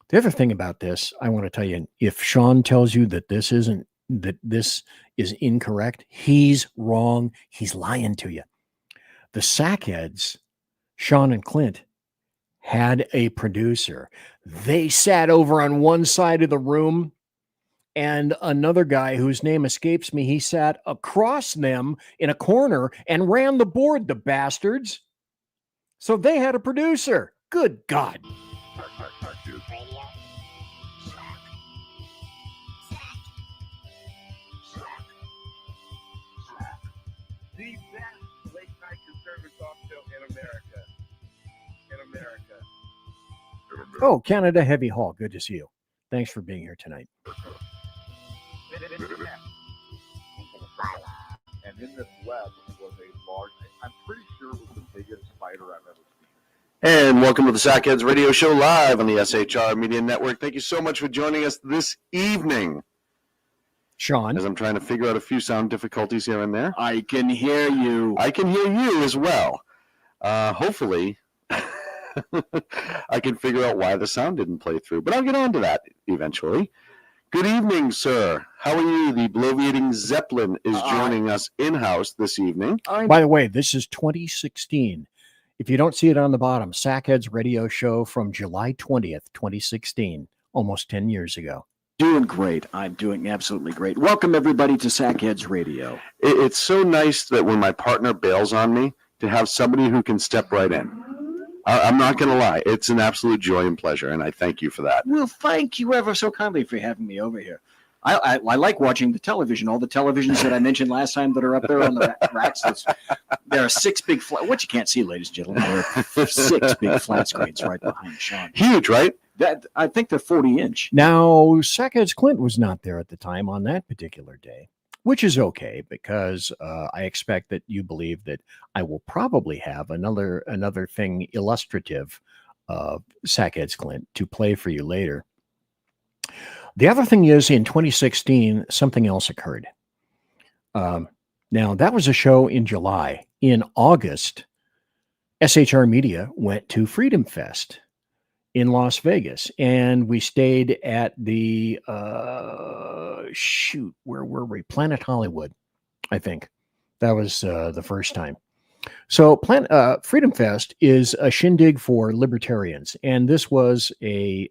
The other thing about this, I want to tell you, if Sean tells you that this is incorrect, he's wrong. He's lying to you. The Sackheads, Sean and Clint, had a producer. They sat over on one side of the room, and another guy whose name escapes me, he sat across them in a corner and ran the board, the bastards. So they had a producer. Good God. The best late night conservative talk show in America. Oh, Canada Heavy Hall. Good to see you. Thanks for being here tonight. And in this web was a large, I'm pretty sure it was the biggest spider I've ever seen. And welcome to the Sackheads Radio Show live on the SHR Media Network. Thank you so much for joining us this evening. Sean. As I'm trying to figure out a few sound difficulties here and there. I can hear you. I can hear you as well. Hopefully, I can figure out why the sound didn't play through, but I'll get on to that eventually. Good evening, sir. How are you? The bloviating Zeppelin is joining us in-house this evening. By the way, this is 2016. If you don't see it on the bottom, Sackheads Radio Show from July 20th, 2016, almost 10 years ago. Doing great. I'm doing absolutely great. Welcome, everybody, to Sackheads Radio. It's so nice that when my partner bails on me, to have somebody who can step right in. I'm not going to lie. It's an absolute joy and pleasure, and I thank you for that. Well, thank you ever so kindly for having me over here. I like watching the television, all the televisions that I mentioned last time that are up there on the racks. There are 6 big flat, what you can't see, ladies and gentlemen, there are 6 big flat screens right behind Sean. Huge, right? I think they're 40-inch. Now, Sackheads Clint was not there at the time on that particular day, which is okay because I expect that you believe that I will probably have another thing illustrative of Sackheads Clint to play for you later. The other thing is, in 2016, something else occurred. Now, that was a show in July. In August, SHR Media went to Freedom Fest in Las Vegas, and we stayed at the, where were we? Planet Hollywood, I think. That was the first time. So Freedom Fest is a shindig for libertarians, and this was a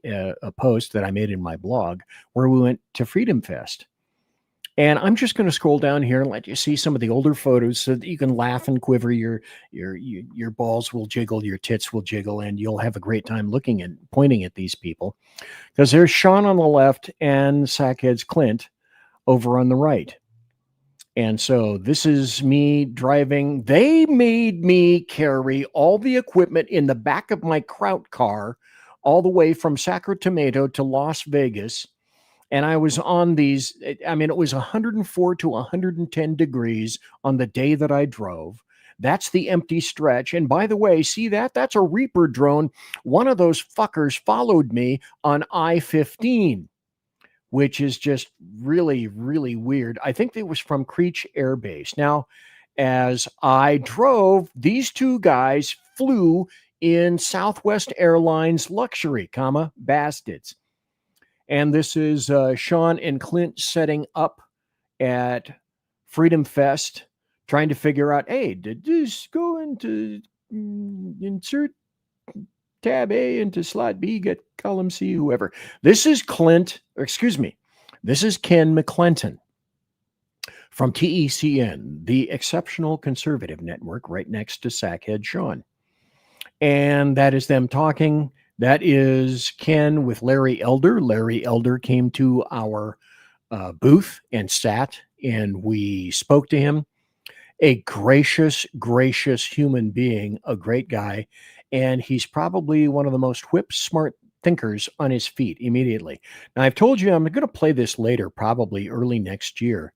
post that I made in my blog where we went to Freedom Fest. And I'm just going to scroll down here and let you see some of the older photos so that you can laugh and quiver. Your balls will jiggle, your tits will jiggle, and you'll have a great time looking and pointing at these people. Because there's Sean on the left and Sackheads Clint over on the right. And so this is me driving. They made me carry all the equipment in the back of my Kraut car all the way from Sacramento to Las Vegas. And I was on these, I mean, it was 104 to 110 degrees on the day that I drove. That's the empty stretch. And by the way, see that? That's a Reaper drone. One of those fuckers followed me on I-15. Which is just really, really weird. I think it was from Creech Air Base. Now, as I drove, these 2 guys flew in Southwest Airlines luxury, bastards. And this is Sean and Clint setting up at Freedom Fest, trying to figure out, hey, did this go into insert tab A into slot B, get column C, whoever. This is this is Ken McClinton from TECN, the Exceptional Conservative Network, right next to Sackhead Sean. And that is them talking. That is Ken with Larry Elder. Larry Elder came to our booth and sat, and we spoke to him. A gracious, gracious human being, a great guy. And he's probably one of the most whip-smart thinkers on his feet immediately. Now, I've told you I'm going to play this later, probably early next year.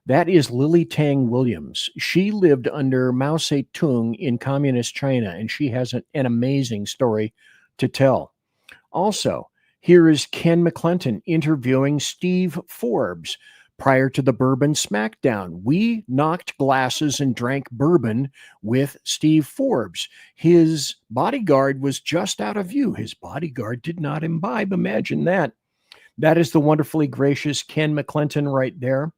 That is Lily Tang Williams. She lived under Mao Zedong in communist China, and she has an amazing story to tell. Also, here is Ken McClinton interviewing Steve Forbes. Prior to the Bourbon Smackdown, we knocked glasses and drank bourbon with Steve Forbes. His bodyguard was just out of view. His bodyguard did not imbibe. Imagine that. That is the wonderfully gracious Ken McClinton right there.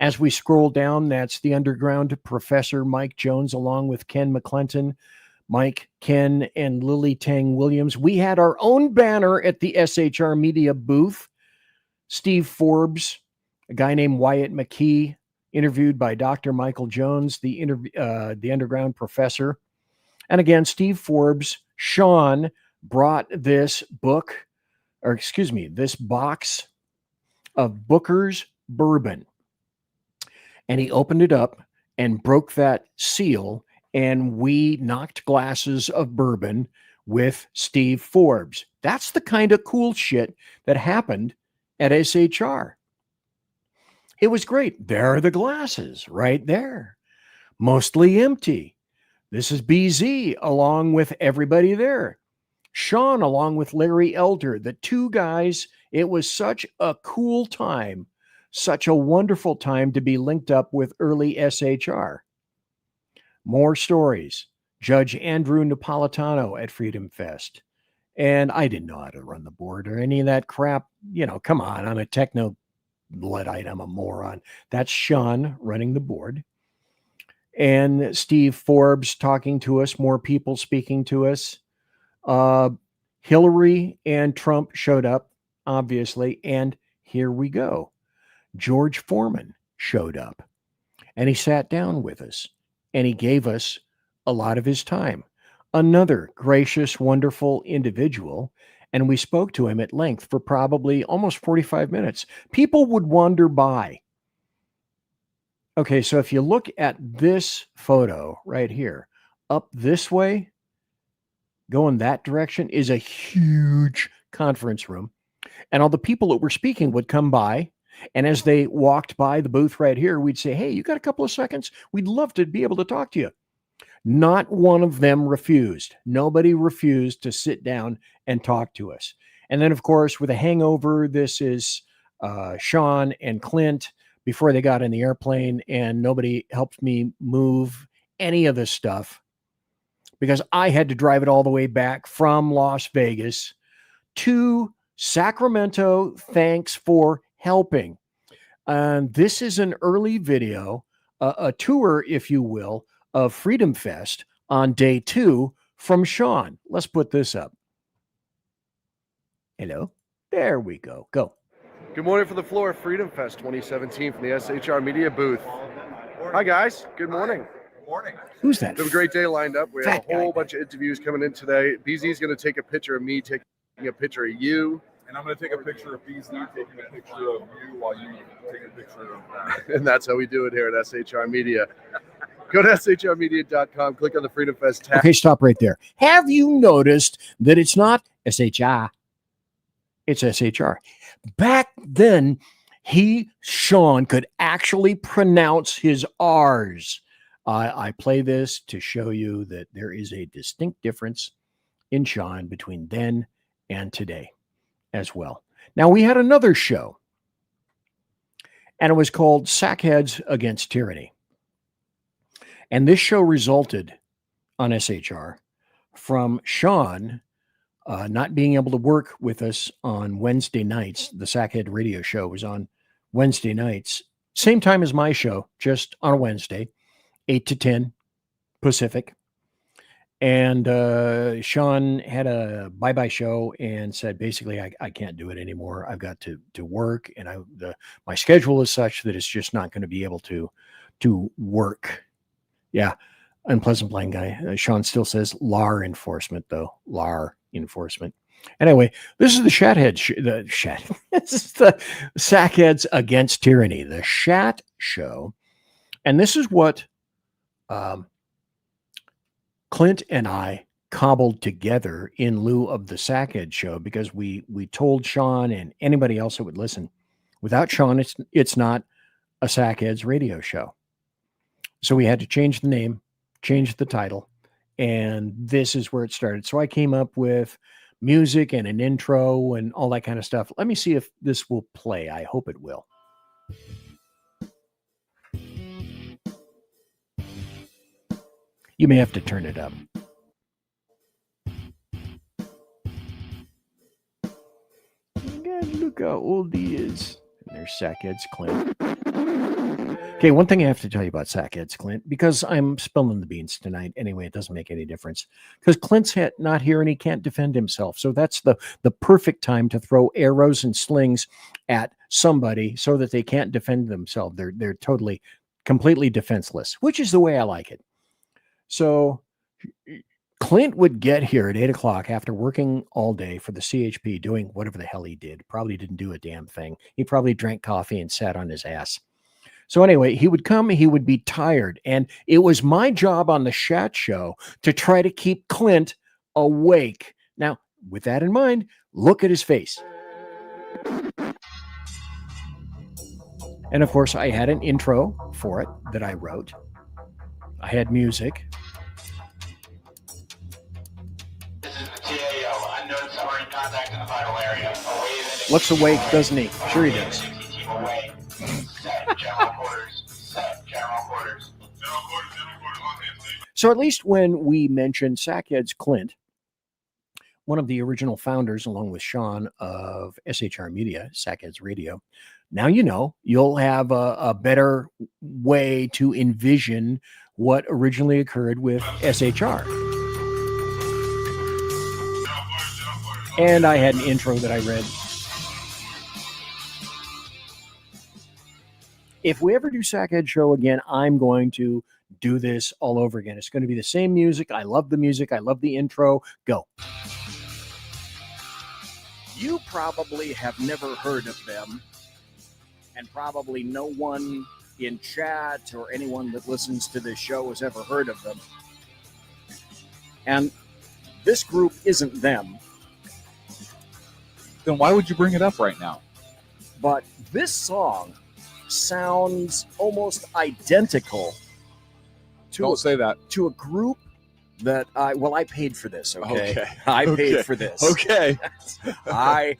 As we scroll down, that's the underground professor Mike Jones, along with Ken McClinton, Mike, Ken, and Lily Tang Williams. We had our own banner at the SHR Media booth. Steve Forbes, a guy named Wyatt McKee, interviewed by Dr. Michael Jones, the underground professor. And again, Steve Forbes, Sean brought this box of Booker's bourbon. And he opened it up and broke that seal, and we knocked glasses of bourbon with Steve Forbes. That's the kind of cool shit that happened at SHR. It was great. There are the glasses right there, mostly empty. This is BZ along with everybody there. Sean along with Larry Elder, the two guys. It was such a cool time, such a wonderful time to be linked up with early SHR. More stories. Judge Andrew Napolitano at Freedom Fest. And I didn't know how to run the board or any of that crap. You know, come on, I'm a techno Luddite, I'm a moron. That's Sean running the board. And Steve Forbes talking to us, more people speaking to us. Hillary and Trump showed up, obviously, and here we go. George Foreman showed up, and he sat down with us, and he gave us a lot of his time. Another gracious, wonderful individual, and we spoke to him at length for probably almost 45 minutes. People would wander by. Okay, so if you look at this photo right here, up this way, going that direction is a huge conference room. And all the people that were speaking would come by. And as they walked by the booth right here, we'd say, hey, you got a couple of seconds? We'd love to be able to talk to you. Not one of them refused. Nobody refused to sit down and talk to us. And then, of course, with a hangover, this is Sean and Clint before they got in the airplane, and nobody helped me move any of this stuff because I had to drive it all the way back from Las Vegas to Sacramento. Thanks for helping. This is an early video, a tour, if you will, of Freedom Fest on day 2 from Sean. Let's put this up. Hello. There we go. Go. Good morning from the floor of Freedom Fest 2017 from the SHR Media booth. Hi, guys. Good morning. Good morning. Who's that? We have a great day lined up. We have a whole bunch of interviews coming in today. BZ's going to take a picture of me taking a picture of you. And I'm going to take a picture of BZ taking a picture of you while you take a picture of that. And that's how we do it here at SHR Media. Go to shrmedia.com, click on the Freedom Fest tab. Okay, stop right there. Have you noticed that it's not SHI? It's SHR. Back then, Sean, could actually pronounce his R's. I play this to show you that there is a distinct difference in Sean between then and today as well. Now, we had another show, and it was called Sackheads Against Tyranny. And this show resulted on SHR from Sean not being able to work with us on Wednesday nights. The Sackhead radio show was on Wednesday nights, same time as my show, just on a Wednesday, 8 to 10 Pacific. And Sean had a bye-bye show and said, basically, I can't do it anymore. I've got to work, and my schedule is such that it's just not going to be able to work. Yeah, unpleasant blind guy. Sean still says LAR enforcement, though. LAR enforcement. Anyway, this is the this is the Sackheads Against Tyranny, the Shat show. And this is what Clint and I cobbled together in lieu of the Sackhead show, because we told Sean and anybody else that would listen, without Sean, it's not a Sackheads radio show. So we had to change the name, change the title, and this is where it started. So I came up with music and an intro and all that kind of stuff. Let me see if this will play. I hope it will. You may have to turn it up. God, look how old he is. And there's Sackhead's Clint. Okay, one thing I have to tell you about Sackheads, Clint, because I'm spilling the beans tonight. Anyway, it doesn't make any difference because Clint's not here and he can't defend himself. So that's the perfect time to throw arrows and slings at somebody so that they can't defend themselves. They're totally, completely defenseless, which is the way I like it. So Clint would get here at 8:00 after working all day for the CHP, doing whatever the hell he did. Probably didn't do a damn thing. He probably drank coffee and sat on his ass. So anyway, he would come, he would be tired. And it was my job on the Shat Show to try to keep Clint awake. Now, with that in mind, look at his face. And of course, I had an intro for it that I wrote. I had music. Looks awake, doesn't he? Sure he does. So at least when we mentioned Sackheads Clint, one of the original founders, along with Sean of SHR Media, Sackheads Radio, now you know, you'll have a better way to envision what originally occurred with SHR. And I had an intro that I read. If we ever do Sackhead Show again, I'm going to do this all over again. It's going to be the same music. I love the music. I love the intro. Go. You probably have never heard of them, and probably no one in chat or anyone that listens to this show has ever heard of them. And this group isn't them. Then why would you bring it up right now? But this song sounds almost identical to Don't say that. To a group that I paid for this, okay? I paid for this. Okay. I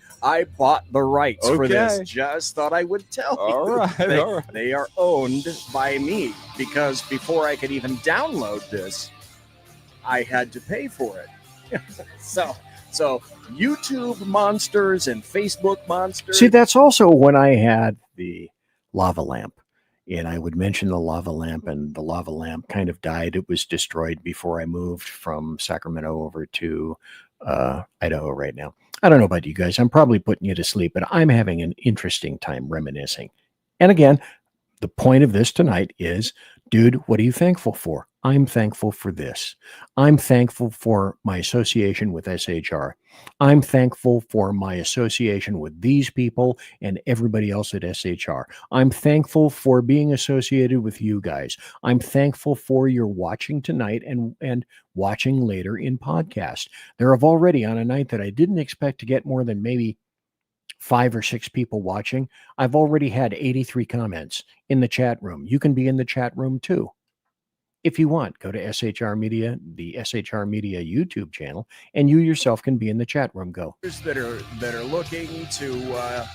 bought the rights for this. Okay. Just thought I would tell you. All right. They are owned by me because before I could even download this, I had to pay for it. So YouTube monsters and Facebook monsters. See, that's also when I had the lava lamp. And I would mention the lava lamp, and the lava lamp kind of died. It was destroyed before I moved from Sacramento over to Idaho right now. I don't know about you guys. I'm probably putting you to sleep, but I'm having an interesting time reminiscing. And again, the point of this tonight is, dude, what are you thankful for? I'm thankful for this. I'm thankful for my association with SHR. I'm thankful for my association with these people and everybody else at SHR. I'm thankful for being associated with you guys. I'm thankful for your watching tonight and watching later in podcast. There have already, on a night that I didn't expect to get more than maybe 5 or 6 people watching, I've already had 83 comments in the chat room. You can be in the chat room too. If you want, go to SHR Media, the SHR Media YouTube channel, and you yourself can be in the chat room. Go. That are looking to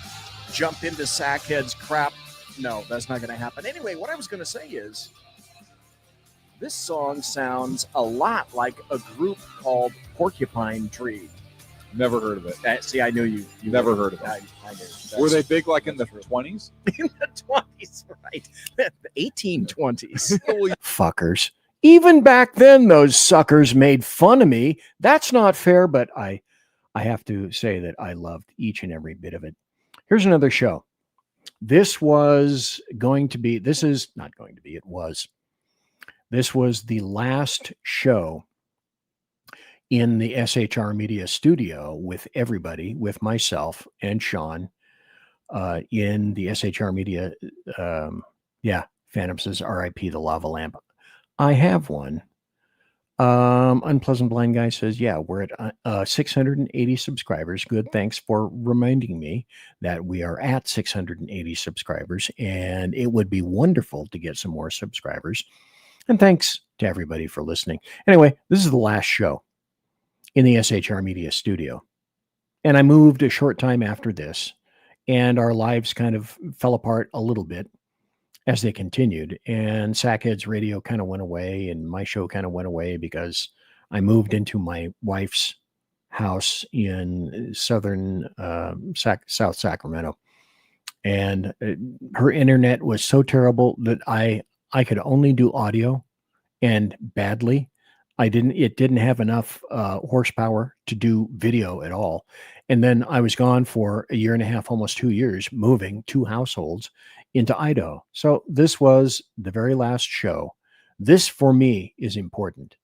jump into Sackhead's crap. No, that's not going to happen. Anyway, what I was going to say is, this song sounds a lot like a group called Porcupine Tree. Never heard of it. See, I knew you Never heard of it. I knew. Were they big like in the 20s? In the 20s, right? The 1820s. Fuckers. Even back then, those suckers made fun of me. That's not fair, but I have to say that I loved each and every bit of it. Here's another show. This was the last show in the SHR Media studio with everybody, with myself and Sean, in the SHR Media. Phantom says, RIP the lava lamp. I have one. Unpleasant Blind Guy says, yeah, we're at 680 subscribers. Good. Thanks for reminding me that we are at 680 subscribers, and it would be wonderful to get some more subscribers. And thanks to everybody for listening. Anyway, this is the last show in the SHR Media studio. And I moved a short time after this, and our lives kind of fell apart a little bit as they continued. And Sackheads Radio kind of went away, and my show kind of went away because I moved into my wife's house in southern South Sacramento. and her internet was so terrible that I could only do audio, and badly. It didn't have enough horsepower to do video at all. And then I was gone for a year and a half, almost 2 years, moving 2 households into Idaho. So this was the very last show. This for me is important.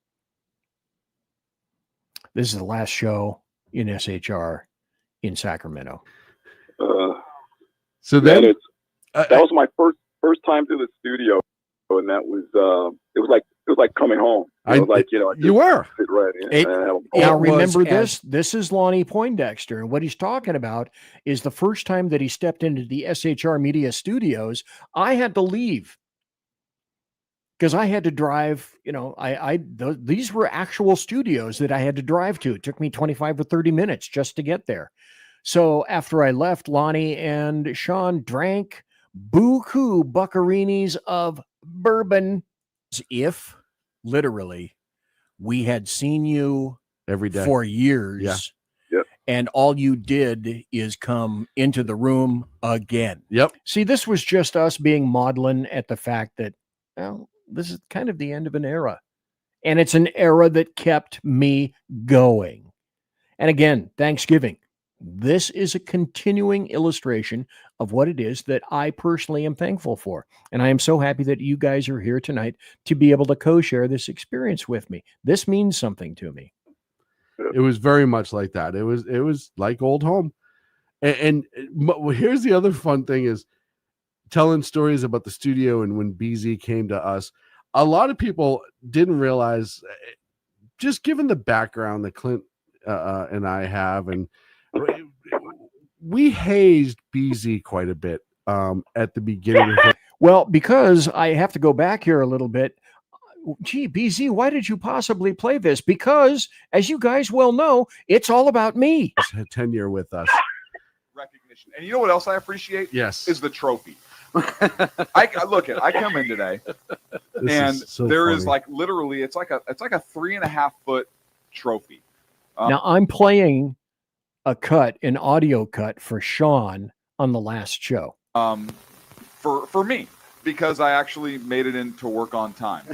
This is the last show in SHR in Sacramento. So then that was my first time through the studio, and that was it was like coming home. You were right. Now remember this. This is Lonnie Poindexter, and what he's talking about is the first time that he stepped into the SHR Media Studios. I had to leave because I had to drive. These were actual studios that I had to drive to. It took me 25 or 30 minutes just to get there. So after I left, Lonnie and Sean drank buku buccarinis of bourbon. If literally we had seen you every day for years, and all you did is come into the room again. Yep. See, this was just us being maudlin at the fact that, well, this is kind of the end of an era, and it's an era that kept me going. And again, Thanksgiving. This is a continuing illustration of what it is that I personally am thankful for. And I am so happy that you guys are here tonight to be able to co-share this experience with me. This means something to me. It was very much like that. It was like old home. And here's the other fun thing is telling stories about the studio and when BZ came to us. A lot of people didn't realize, just given the background that Clint and I have, and we hazed BZ quite a bit at the beginning of it. Well, because I have to go back here a little bit. Gee, BZ, why did you possibly play this? Because, as you guys well know, it's all about me. Tenure with us. Recognition. And you know what else I appreciate? Yes. Is the trophy. I come in today, and there is like literally, it's like a 3.5 foot trophy. Now I'm playing an audio cut for Sean on the last show. For me, because I actually made it in to work on time.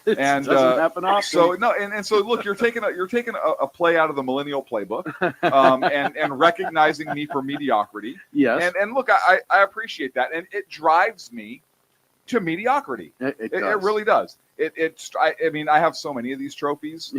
And doesn't happen often. So no, and so look, you're taking a play out of the Millennial Playbook, and recognizing me for mediocrity. Yes. And look, I appreciate that, and it drives me to mediocrity. It really does. I mean, I have so many of these trophies.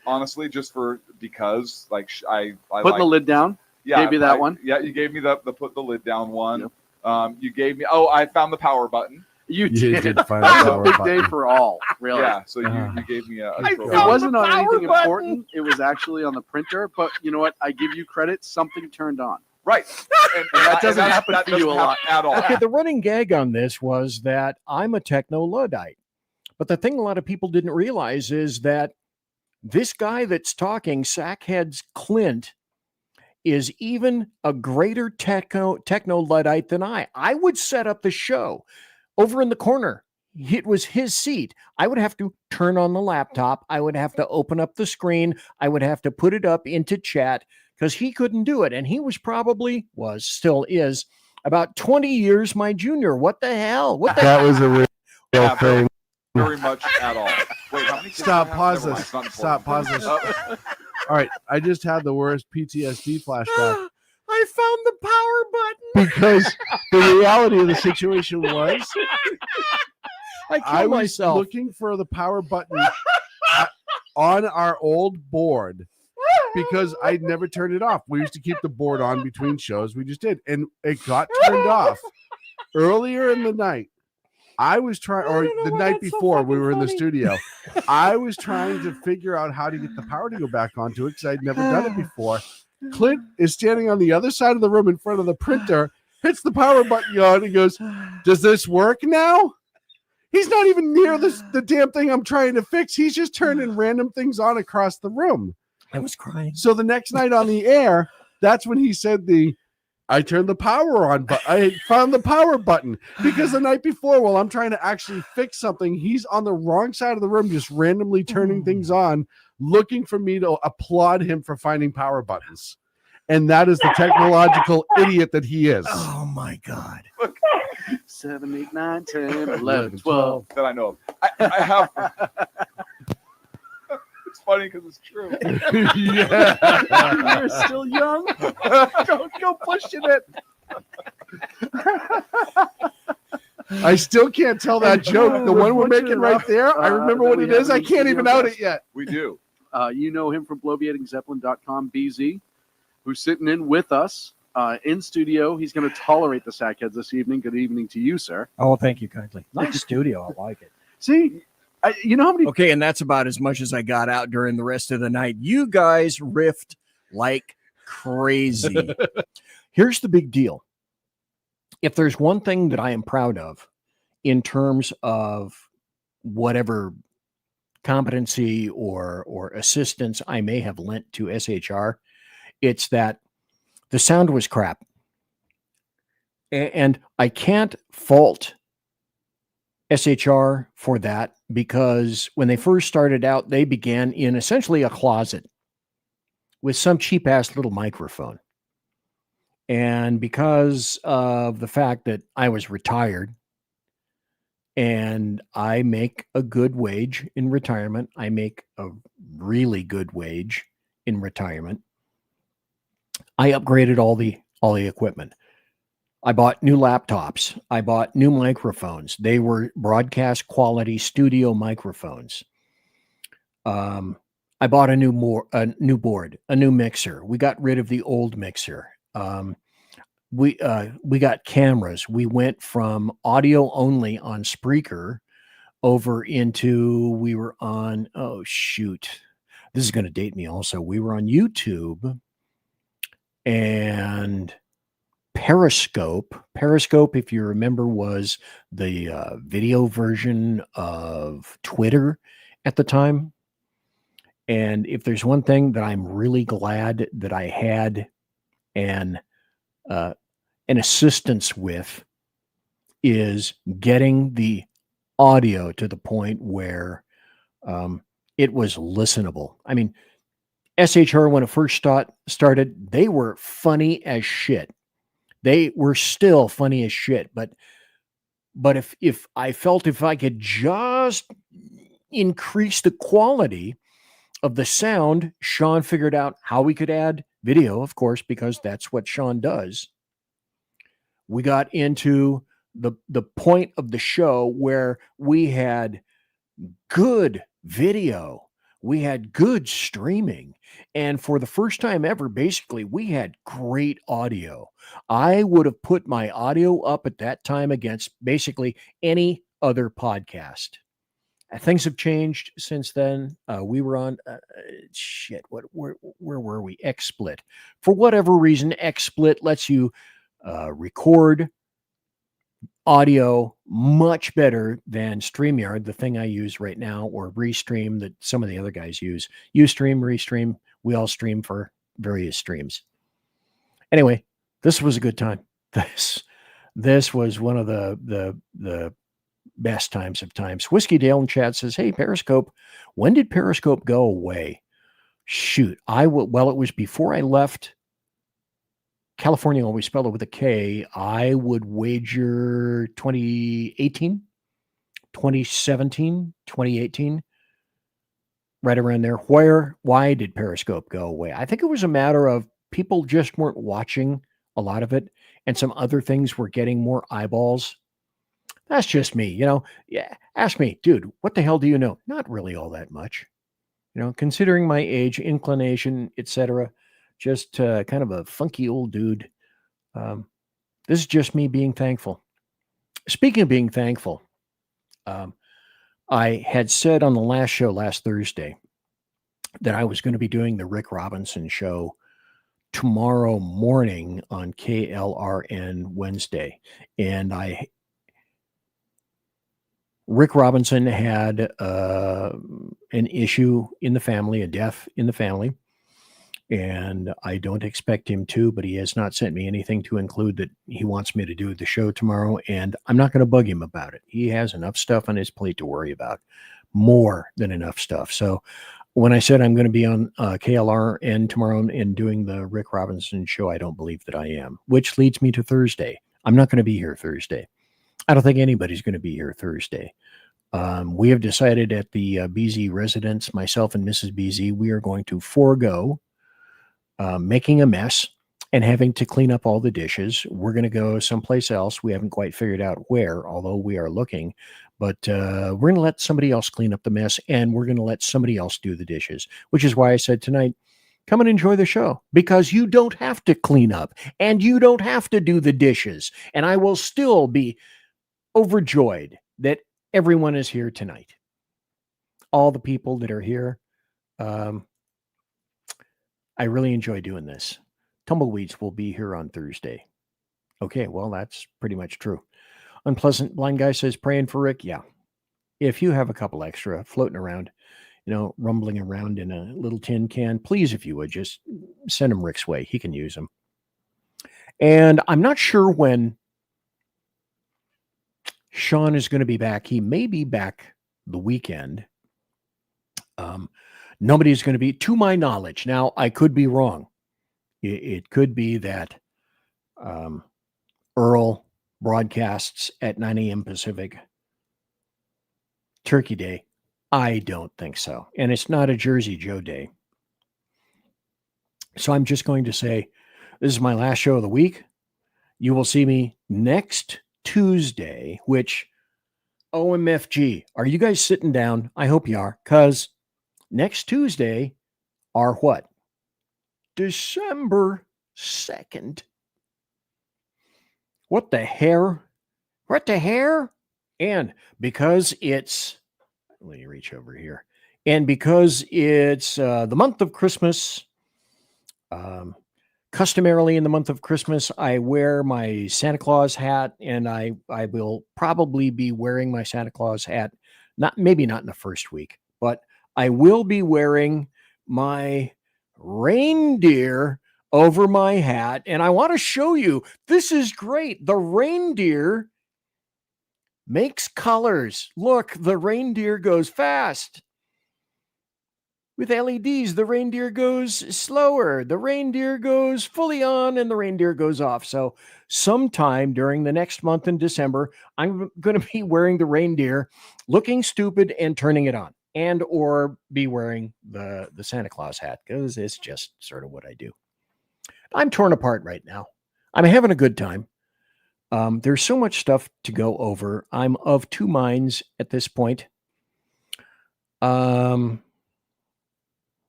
Honestly, just because I putting the lid down. Yeah, gave you that one. Yeah, you gave me the put the lid down one. Yep. You gave me. Oh, I found the power button. You did find the power button. Big day for all, really. Yeah. So you gave me a it wasn't on anything important. It was actually on the printer. But you know what? I give you credit. Something turned on. Right. And that doesn't happen for you a lot at all. Okay, the running gag on this was that I'm a techno-Luddite. But the thing a lot of people didn't realize is that this guy that's talking, Sackhead's Clint, is even a greater techno-Luddite than I. I would set up the show over in the corner. It was his seat. I would have to turn on the laptop. I would have to open up the screen. I would have to put it up into chat because he couldn't do it. And he still is, about 20 years my junior. What the hell? That was a real thing. Very much at all. Wait, how many? Stop, pause this. Stop, pause this. All right, I just had the worst PTSD flashback. I found the power button. Because the reality of the situation was I was myself looking for the power button on our old board because I'd never turned it off. We used to keep the board on between shows. We just did. And it got turned off earlier in the night. I was trying, or the night before we were in the studio, I was trying to figure out how to get the power to go back onto it because I'd never done it before. Clint is standing on the other side of the room in front of the printer, hits the power button on, and goes, "Does this work now?" He's not even near the damn thing I'm trying to fix. He's just turning random things on across the room. I was crying. So the next night on the air, that's when he said I turned the power on, but I found the power button because the night before, while I'm trying to actually fix something, he's on the wrong side of the room, just randomly turning things on, looking for me to applaud him for finding power buttons. And that is the technological idiot that he is. Oh my God. 7, 8, 9, 10, 11, 12. That I know of. I have. It's funny because it's true. You're still young. Don't go pushing it. I still can't tell that joke. The one we're making right there, I remember what it is. I can't even out it yet. We do. You know him from bloviatingzeppelin.com, BZ, who's sitting in with us in studio. He's going to tolerate the Sackheads this evening. Good evening to you, sir. Oh, thank you kindly. Nice studio. I like it. See, you know how many... Okay, and that's about as much as I got out during the rest of the night. You guys riffed like crazy. Here's the big deal. If there's one thing that I am proud of in terms of whatever competency or assistance I may have lent to SHR, it's that the sound was crap. And I can't fault SHR for that, because when they first started out, they began in essentially a closet with some cheap ass little microphone. And because of the fact that I was retired and I make a good wage in retirement, I make a really good wage in retirement, I upgraded all the equipment. I bought new laptops. I bought new microphones. They were broadcast quality studio microphones. I bought a new board, a new mixer. We got rid of the old mixer. We got cameras. We went from audio only on Spreaker over into, we were on, oh shoot, this is going to date me also. We were on YouTube and Periscope. Periscope, if you remember, was the video version of Twitter at the time. And if there's one thing that I'm really glad that I had an assistance with, is getting the audio to the point where it was listenable. I mean, SHR, when it first started, they were funny as shit. They were still funny as shit. But if I felt if I could just increase the quality of the sound, Sean figured out how we could add video, of course, because that's what Sean does. We got into the point of the show where we had good video. We had good streaming. And for the first time ever, basically, we had great audio. I would have put my audio up at that time against basically any other podcast. Things have changed since then. We were on, where were we? XSplit. For whatever reason, XSplit lets you record audio much better than StreamYard, the thing I use right now, or Restream that some of the other guys use. Ustream, Restream, we all stream for various streams. Anyway, this was a good time. This was one of the best times of times. Whiskey Dale in chat says, hey, Periscope, when did Periscope go away? Shoot, it was before I left California, always spelled it with a K. I would wager 2018, 2017, 2018, right around there. Why did Periscope go away? I think it was a matter of people just weren't watching a lot of it, and some other things were getting more eyeballs. That's just me, Yeah, ask me, dude, what the hell do you know? Not really all that much. Considering my age, inclination, etc., just kind of a funky old dude. This is just me being thankful. Speaking of being thankful, I had said on the last show last Thursday that I was going to be doing the Rick Robinson show tomorrow morning on KLRN Wednesday. And Rick Robinson had an issue in the family, a death in the family. And I don't expect him to, but he has not sent me anything to include that he wants me to do the show tomorrow. And I'm not going to bug him about it. He has enough stuff on his plate to worry about, more than enough stuff. So when I said I'm going to be on KLRN tomorrow and doing the Rick Robinson show, I don't believe that I am, which leads me to Thursday. I'm not going to be here Thursday. I don't think anybody's going to be here Thursday. We have decided at the BZ residence, myself and Mrs. BZ, we are going to forego making a mess and having to clean up all the dishes. We're going to go someplace else. We haven't quite figured out where, although we are looking. But we're going to let somebody else clean up the mess, and we're going to let somebody else do the dishes, which is why I said tonight, come and enjoy the show, because you don't have to clean up and you don't have to do the dishes. And I will still be overjoyed that everyone is here tonight. All the people that are here. I really enjoy doing this. Tumbleweeds will be here on Thursday. Okay, well, that's pretty much true. Unpleasant Blind Guy says, praying for Rick. Yeah. If you have a couple extra floating around, rumbling around in a little tin can, please, if you would, just send them Rick's way. He can use them. And I'm not sure when Sean is going to be back. He may be back the weekend. Nobody's going to be, to my knowledge. Now, I could be wrong. It could be that Earl broadcasts at 9 a.m. Pacific Turkey Day. I don't think so. And it's not a Jersey Joe Day. So I'm just going to say, this is my last show of the week. You will see me next Tuesday, which, OMFG, are you guys sitting down? I hope you are, because next Tuesday are what? December 2nd. What the hair? What the hair? And because it's, let me reach over here. And because it's the month of Christmas, customarily in the month of Christmas, I wear my Santa Claus hat, and I will probably be wearing my Santa Claus hat, maybe not in the first week, but I will be wearing my reindeer over my hat. And I want to show you, this is great. The reindeer makes colors. Look, the reindeer goes fast. With LEDs, the reindeer goes slower. The reindeer goes fully on, and the reindeer goes off. So sometime during the next month in December, I'm going to be wearing the reindeer, looking stupid and turning it on, and or be wearing the Santa Claus hat, because it's just sort of what I do. I'm torn apart right now. I'm having a good time. There's so much stuff to go over. I'm of two minds at this point.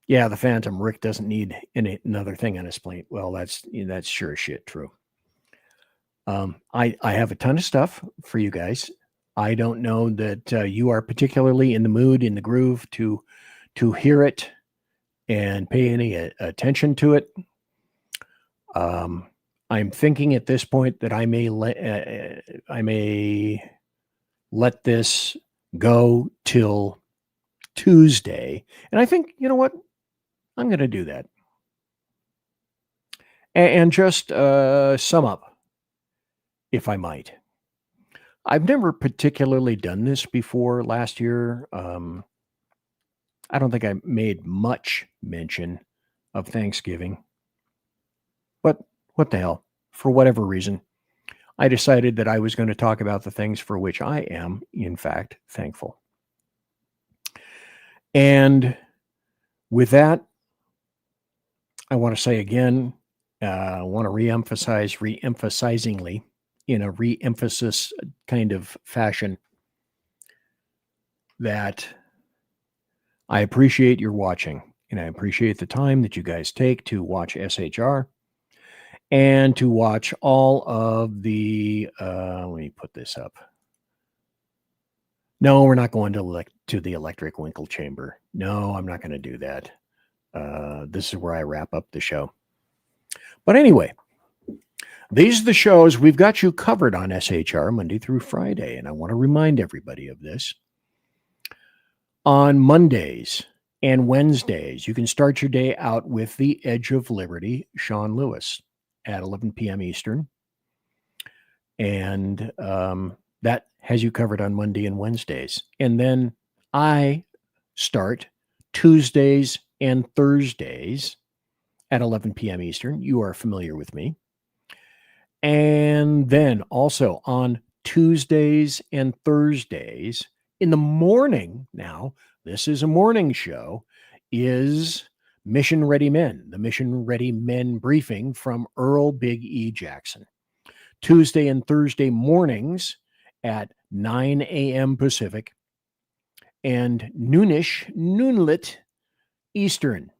Yeah, the Phantom. Rick doesn't need another thing on his plate. Well, that's sure as shit true. I have a ton of stuff for you guys. I don't know that you are particularly in the mood, in the groove to hear it and pay any attention to it. I'm thinking at this point that I may let this go till Tuesday. And I think, you know what? I'm going to do that. And just sum up, if I might. I've never particularly done this before last year. I don't think I made much mention of Thanksgiving. But what the hell? For whatever reason, I decided that I was going to talk about the things for which I am, in fact, thankful. And with that, I want to say again, I want to re-emphasizingly, in a re-emphasis kind of fashion, that I appreciate your watching, and I appreciate the time that you guys take to watch SHR and to watch all of the, let me put this up. No, we're not going to the electric winkle chamber. No, I'm not going to do that. This is where I wrap up the show. But anyway, these are the shows we've got you covered on SHR Monday through Friday. And I want to remind everybody of this. On Mondays and Wednesdays, you can start your day out with The Edge of Liberty, Sean Lewis, at 11 p.m. Eastern. And that has you covered on Monday and Wednesdays. And then I start Tuesdays and Thursdays at 11 p.m. Eastern. You are familiar with me. And then also on Tuesdays and Thursdays in the morning, now this is a morning show, is Mission Ready Men, the Mission Ready Men briefing from Earl Big E Jackson. Tuesday and Thursday mornings at 9 a.m. Pacific and noonlit Eastern.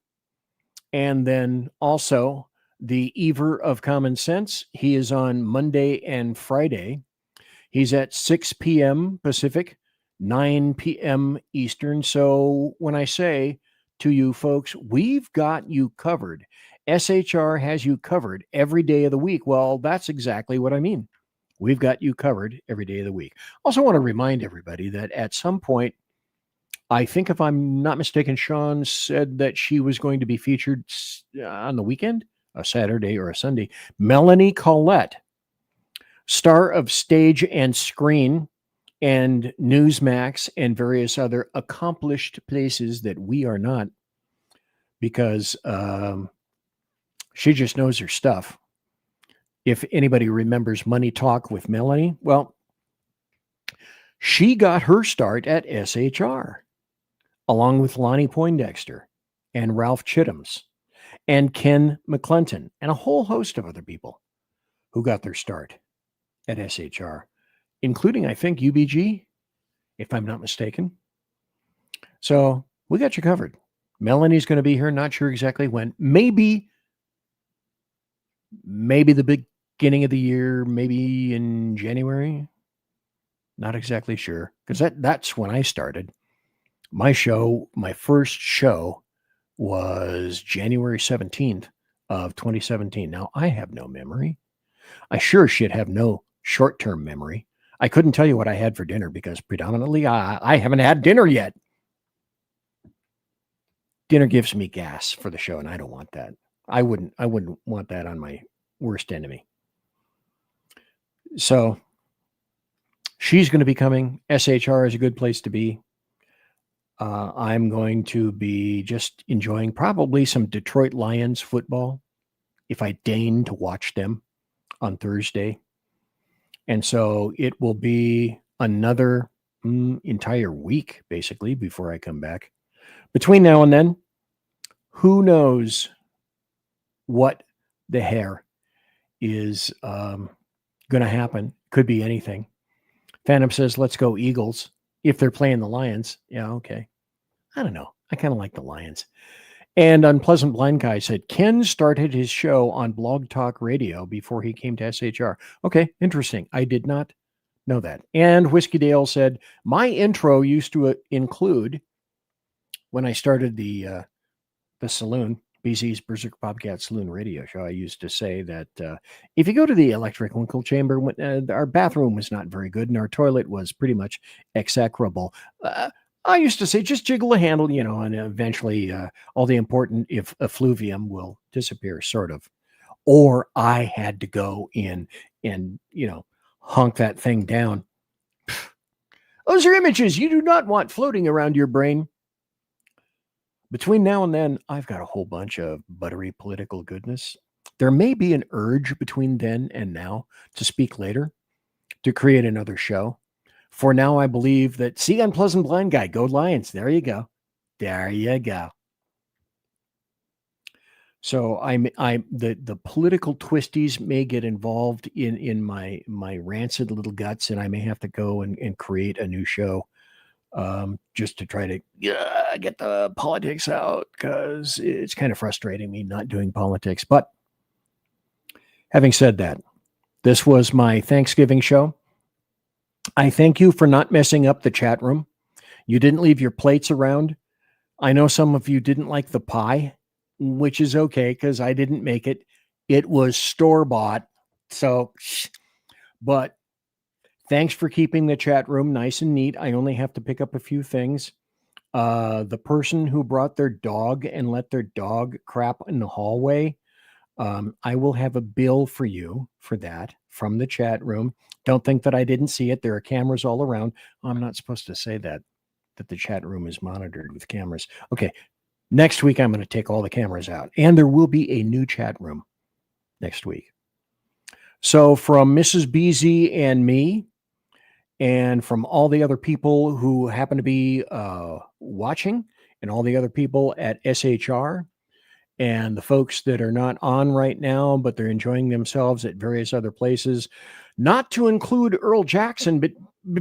And then also the Ever of Common Sense. He is on Monday and Friday. He's at 6 p.m. Pacific, 9 p.m. Eastern. So when I say to you folks, we've got you covered, SHR has you covered every day of the week. Well, that's exactly what I mean. We've got you covered every day of the week. Also want to remind everybody that at some point, I think if I'm not mistaken, Sean said that she was going to be featured on the weekend, a Saturday or a Sunday. Melanie Collette, star of Stage and Screen and Newsmax and various other accomplished places that we are not, because she just knows her stuff. If anybody remembers Money Talk with Melanie, well, she got her start at SHR, along with Lonnie Poindexter and Ralph Chittams and Ken McClinton and a whole host of other people who got their start at SHR, including, I think, UBG, if I'm not mistaken. So we got you covered. Melanie's going to be here. Not sure exactly when. Maybe the beginning of the year, maybe in January. Not exactly sure, because that's when I started. My first show was January 17th of 2017. Now, I have no memory. I sure should have no short-term memory. I couldn't tell you what I had for dinner because predominantly I haven't had dinner yet. Dinner gives me gas for the show, and I don't want that. I wouldn't want that on my worst enemy. So she's going to be coming. SHR is a good place to be. I'm going to be just enjoying probably some Detroit Lions football if I deign to watch them on Thursday. And so it will be another entire week, basically, before I come back. Between now and then, who knows what the hair is going to happen. Could be anything. Phantom says, let's go Eagles. If they're playing the Lions. Yeah, okay. I don't know. I kind of like the Lions. And Unpleasant Blind Guy said, Ken started his show on Blog Talk Radio before he came to SHR. Okay, interesting. I did not know that. And Whiskey Dale said, my intro used to include, when I started the Saloon, BZ's Berserk Bobcat Saloon radio show, I used to say that if you go to the electrical chamber, our bathroom was not very good and our toilet was pretty much execrable. I used to say, just jiggle the handle, and eventually all the important effluvium will disappear, sort of. Or I had to go in and, hunk that thing down. Those are images you do not want floating around your brain. Between now and then, I've got a whole bunch of buttery political goodness. There may be an urge between then and now to speak later, to create another show. For now, I believe that, see, Unpleasant Blind Guy, go Lions. There you go. There you go. So the political twisties may get involved in my rancid little guts, and I may have to go and create a new show just to try to get the politics out, because it's kind of frustrating me not doing politics. But having said that, this was my Thanksgiving show. I thank you for not messing up the chat room. You didn't leave your plates around. I know some of you didn't like the pie, which is okay because I didn't make it. It was store-bought. So, but thanks for keeping the chat room nice and neat. I only have to pick up a few things. The person who brought their dog and let their dog crap in the hallway, I will have a bill for you for that from the chat room. Don't think that I didn't see it. There are cameras all around. I'm not supposed to say that the chat room is monitored with cameras. Okay. Next week, I'm going to take all the cameras out, and there will be a new chat room next week. So from Mrs. BZ and me, and from all the other people who happen to be watching, and all the other people at SHR, and the folks that are not on right now, but they're enjoying themselves at various other places, not to include Earl Jackson, but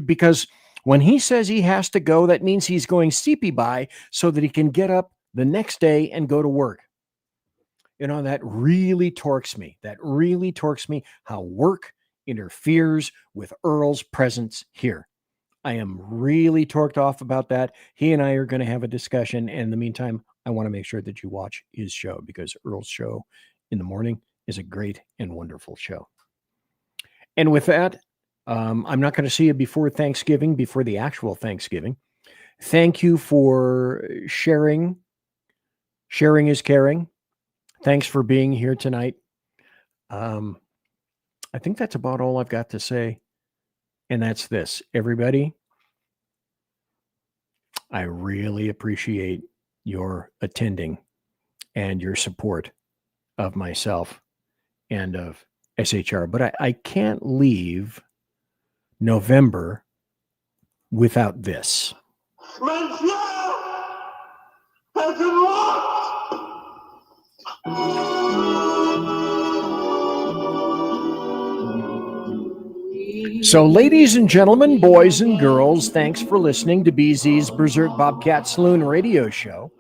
because when he says he has to go, that means he's going steepy by so that he can get up the next day and go to work. You know, that really torques me. That really torques me how work interferes with Earl's presence here. I am really torqued off about that. He and I are going to have a discussion. And in the meantime, I want to make sure that you watch his show, because Earl's show in the morning is a great and wonderful show. And with that, I'm not going to see you before Thanksgiving, before the actual Thanksgiving. Thank you for sharing. Sharing is caring. Thanks for being here tonight. I think that's about all I've got to say. And that's this. Everybody, I really appreciate your attending and your support of myself and of SHR. But I can't leave November without this. So, ladies and gentlemen, boys and girls, thanks for listening to BZ's Berserk Bobcat Saloon radio show.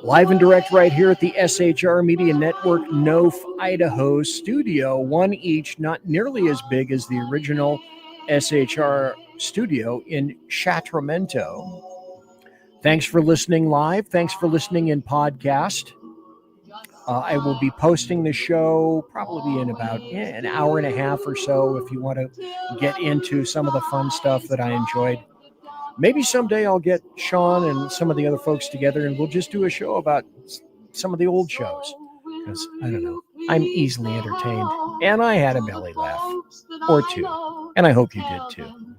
Live and direct right here at the SHR Media Network, Nof, Idaho studio, one each, not nearly as big as the original SHR studio in Sacramento. Thanks for listening live. Thanks for listening in podcast. I will be posting the show probably in about an hour and a half or so if you want to get into some of the fun stuff that I enjoyed. Maybe someday I'll get Sean and some of the other folks together and we'll just do a show about some of the old shows. Because, I don't know, I'm easily entertained. And I had a belly laugh or two. And I hope you did too.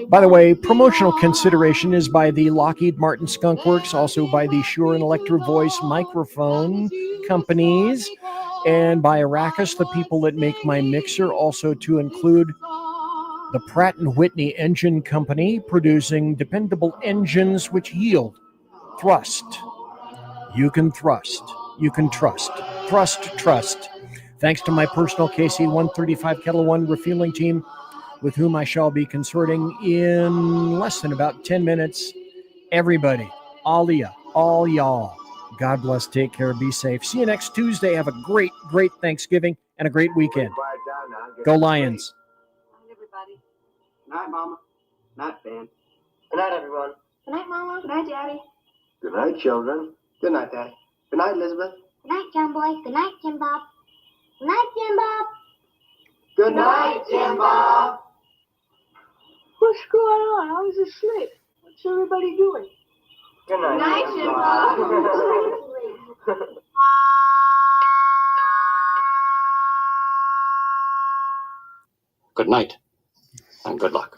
By the way, promotional consideration is by the Lockheed Martin Skunk Works, also by the Shure and Electro Voice microphone companies, and by Arrakis, the people that make my mixer, also to include the Pratt & Whitney Engine Company, producing dependable engines which yield thrust. You can thrust. You can trust. Trust. Thanks to my personal KC-135 Kettle One refueling team, with whom I shall be consorting in less than about 10 minutes. Everybody, all of ya, all y'all, God bless, take care, be safe. See you next Tuesday. Have a great, great Thanksgiving and a great weekend. Go Lions. Everybody. Good night, Mama. Good night, Ben. Good night, everyone. Good night, Mama. Good night, Daddy. Good night, children. Good night, Daddy. Good night, Elizabeth. Good night, John Boy. Good night, Jim Bob. Good night, Jim Bob. Good night, Jim Bob. What's going on? I was asleep. What's everybody doing? Good night, Jim Bob. Good night, and good luck.